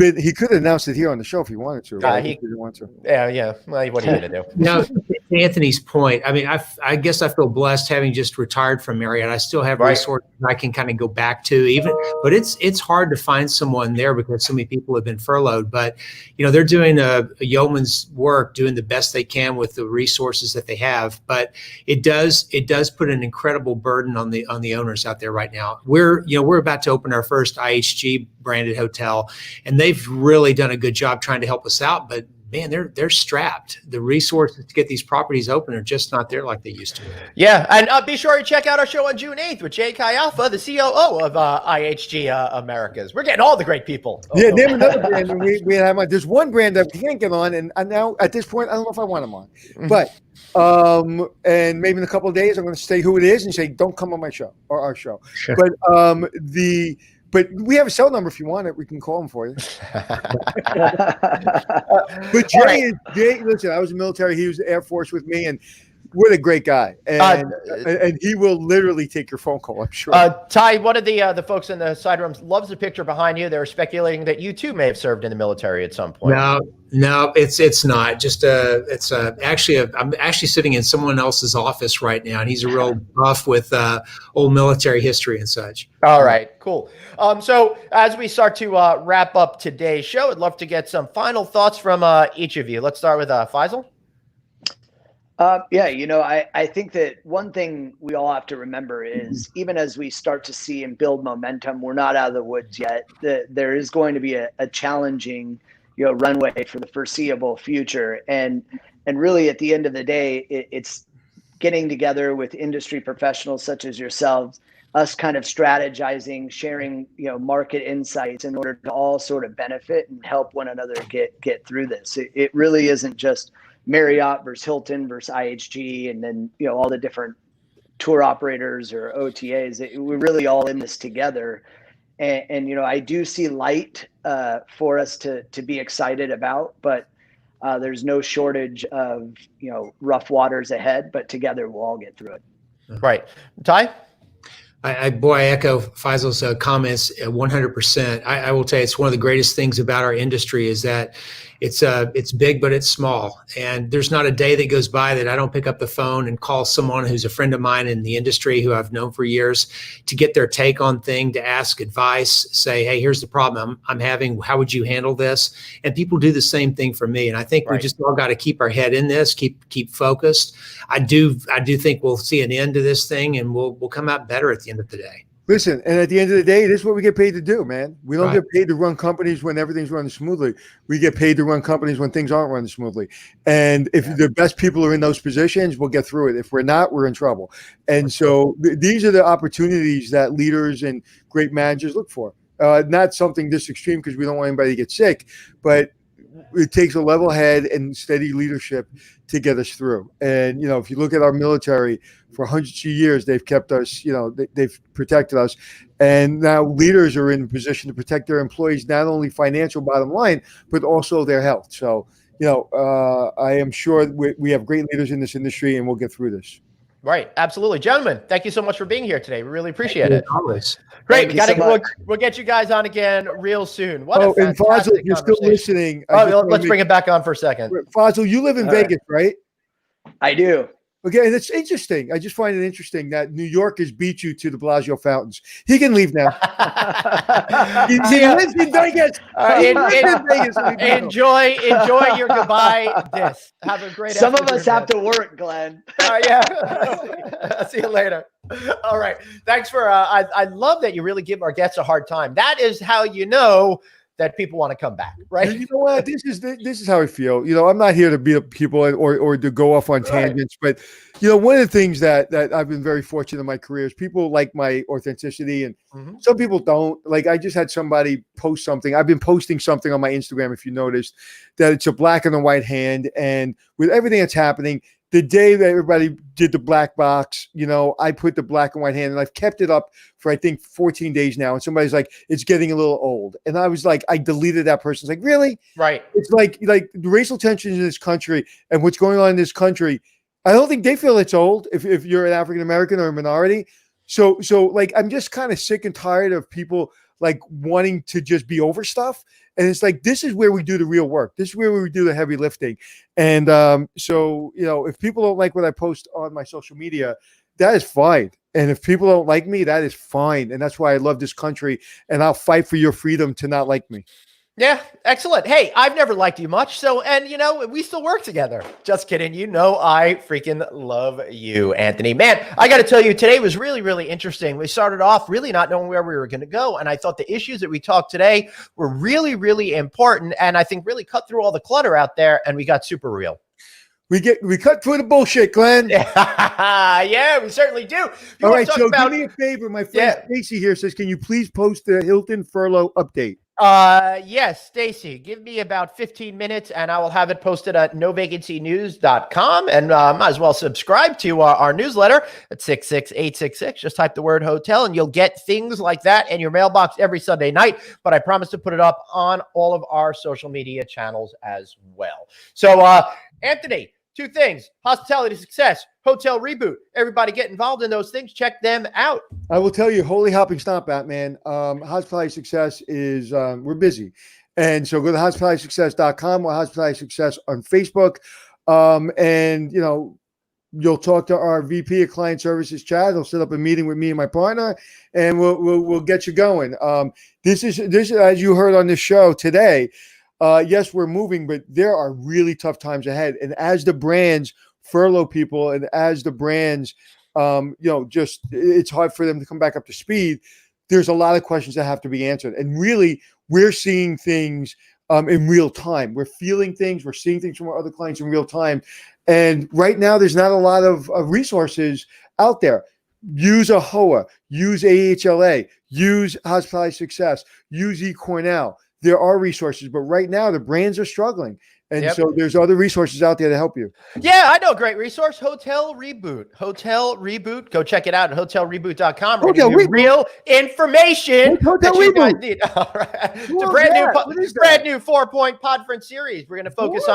announced it here on the show if he wanted to. Right? He didn't want to. Yeah. Well, what are you going to do? Now, to Anthony's point, I mean, I guess I feel blessed having just retired from Marriott. I still have resources I can kind of go back to, but it's hard to find someone there because so many people have been furloughed. But they're doing a yeoman's work, doing the best they can with the resources that they have. But it does put an incredible burden on the owners out there right now. We're about to open our first IHG branded hotel, and they've really done a good job trying to help us out. But man, they're strapped. The resources to get these properties open are just not there like they used to. Yeah, and be sure to check out our show on June 8th with Jay Kayalfa, the COO of IHG Americas. We're getting all the great people. Yeah, name another brand. And we have there's one brand that we can't get on, and now at this point, I don't know if I want them on. But and maybe in a couple of days, I'm going to say who it is and say, don't come on my show or our show. Sure. But we have a cell number if you want it. We can call them for you. But Jay, listen, I was in the military. He was the Air Force with me, and what a great guy. And he will literally take your phone call, I'm sure. Ty, one of the folks in the side rooms loves the picture behind you. They're speculating that you too may have served in the military at some point. No, it's not. Just I'm actually sitting in someone else's office right now, and he's a real buff with old military history and such. All right, cool. So as we start to wrap up today's show, I'd love to get some final thoughts from each of you. Let's start with Faisal. I think that one thing we all have to remember is even as we start to see and build momentum, we're not out of the woods yet. There is going to be a challenging, runway for the foreseeable future. And really at the end of the day, it's getting together with industry professionals such as yourselves, us kind of strategizing, sharing, market insights in order to all sort of benefit and help one another get through this. It really isn't just Marriott versus Hilton versus IHG, and then all the different tour operators or OTAs. We're really all in this together, and I do see light for us to be excited about, but there's no shortage of rough waters ahead. But together we'll all get through it. Right, Ty. I echo Faisal's comments 100%. I will tell you, it's one of the greatest things about our industry is that it's big, but it's small. And there's not a day that goes by that I don't pick up the phone and call someone who's a friend of mine in the industry who I've known for years to get their take on thing, to ask advice, say, hey, here's the problem I'm having. How would you handle this? And people do the same thing for me. And I think we just all got to keep our head in this, keep focused. I do think we'll see an end to this thing, and we'll come out better at the end of the day. Listen, and at the end of the day, this is what we get paid to do, man. We don't get paid to run companies when everything's running smoothly. We get paid to run companies when things aren't running smoothly. And if the best people are in those positions, we'll get through it. If we're not, we're in trouble. And so these are the opportunities that leaders and great managers look for. Not something this extreme because we don't want anybody to get sick, but it takes a level head and steady leadership to get us through. And, if you look at our military for hundreds of years, they've kept us, they've protected us. And now leaders are in a position to protect their employees, not only financial bottom line, but also their health. So, I am sure we have great leaders in this industry, and we'll get through this. Right. Absolutely. Gentlemen, thank you so much for being here today. We really appreciate it. Always. Great. We'll get you guys on again real soon. And Faisal, if you're still listening. Let's bring it back on for a second. Faisal, you live in Vegas, right? I do. Okay, and it's interesting. I just find it interesting that New York has beat you to the Bellagio fountains. He can leave now. he lives in Vegas. Enjoy your goodbye disc. Have a great. Some of us have to work, Glenn. Yeah. See you later. All right. Thanks for. I love that you really give our guests a hard time. That is how you know that people want to come back, right? You know what? This is how I feel. I'm not here to beat up people or to go off on tangents, but one of the things that I've been very fortunate in my career is people like my authenticity, and some people don't. Like, I just had somebody post something. I've been posting something on my Instagram, if you noticed, that it's a black and a white hand, and with everything that's happening, the day that everybody did the black box, I put the black and white hand, and I've kept it up for I think 14 days now. And somebody's like, it's getting a little old. And I was like, I deleted that person. It's like, really? Right. It's like the racial tensions in this country and what's going on in this country. I don't think they feel it's old if you're an African American or a minority. So like, I'm just kind of sick and tired of people like wanting to just be over stuff. And it's like, this is where we do the real work. This is where we do the heavy lifting. And so, if people don't like what I post on my social media, that is fine. And if people don't like me, that is fine. And that's why I love this country. And I'll fight for your freedom to not like me. Yeah, excellent. Hey, I've never liked you much. And we still work together. Just kidding. I freaking love you, Anthony. Man, I got to tell you, today was really, really interesting. We started off really not knowing where we were going to go. And I thought the issues that we talked today were really, really important. And I think really cut through all the clutter out there, and we got super real. We cut through the bullshit, Glenn. Yeah, we certainly do. All right, so do me a favor. My friend Stacy here says, can you please post the Hilton furlough update? Yes, Stacy, give me about 15 minutes and I will have it posted at novacancynews.com, and might as well subscribe to our newsletter at 66866. Just type the word hotel and you'll get things like that in your mailbox every Sunday night. But I promise to put it up on all of our social media channels as well. So, Anthony, two things: hospitality success, hotel reboot. Everybody get involved in those things. Check them out. I will tell you, holy hopping stomp, Batman. Hospitality success is, we're busy. And so go to hospitalitysuccess.com or hospitality success on Facebook. And you'll talk to our VP of client services, Chad. He'll set up a meeting with me and my partner, and we'll get you going. This is, as you heard on this show today, yes, we're moving, but there are really tough times ahead. And as the brands furlough people, and as the brands, just it's hard for them to come back up to speed, there's a lot of questions that have to be answered. And really, we're seeing things in real time. We're feeling things. We're seeing things from our other clients in real time. And right now, there's not a lot of resources out there. Use AHOA, use AHLA, use Hospitality Success, use eCornell. There are resources, but right now the brands are struggling. And so there's other resources out there to help you. Yeah, I know a great resource, Hotel Reboot. Hotel Reboot. Go check it out at hotelreboot.com. We're going to give you real information that you guys need. All right. It's a brand new 4-point Podference series. We're going to focus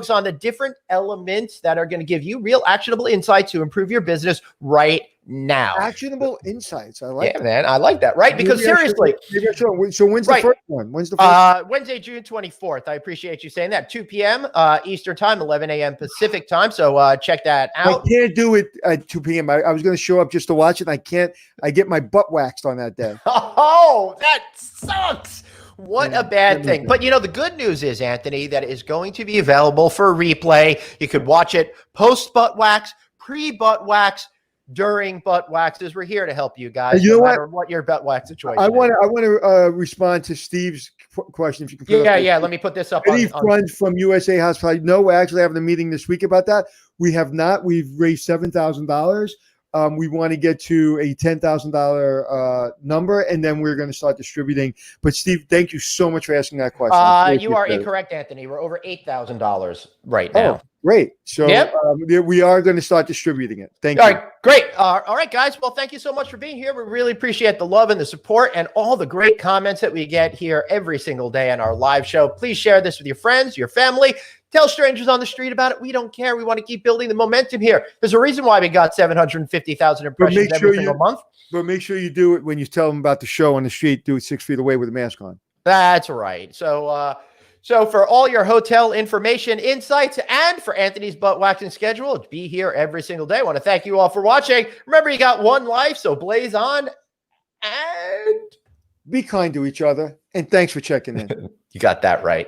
on the different elements that are going to give you real actionable insights to improve your business right now. Actionable insights. I like that. Man. I like that, right? Because seriously. So when's the first one? When's the first one? Wednesday, June 24th. I appreciate you saying that. 2 p.m. Eastern time, 11 a.m. Pacific time. So check that out. I can't do it at 2 p.m. I was going to show up just to watch it. I can't. I get my butt waxed on that day. Oh, that sucks. What a bad thing. But the good news is, Anthony, that is going to be available for replay. You could watch it post butt wax, pre butt wax, during butt waxes. We're here to help you guys. You know no matter what your butt wax situation I want to respond to Steve's question. If you can put let me put this up. Any funds from USA Hospitality? No, we're actually having a meeting this week about that. We have not. We've raised $7,000. We want to get to a $10,000 number, and then we're going to start distributing. But Steve, thank you so much for asking that question. You are incorrect, Anthony. We're over $8,000 right now. Oh, great. So we are going to start distributing it. Thank you. All right, great. All right, guys. Well, thank you so much for being here. We really appreciate the love and the support and all the great comments that we get here every single day on our live show. Please share this with your friends, your family. Tell strangers on the street about it. We don't care. We want to keep building the momentum here. There's a reason why we got 750,000 impressions every single month. But make sure you do it when you tell them about the show on the street. Do it 6 feet away with a mask on. That's right. So for all your hotel information, insights, and for Anthony's butt waxing schedule, be here every single day. I want to thank you all for watching. Remember, you got one life, so blaze on and be kind to each other. And thanks for checking in. You got that right.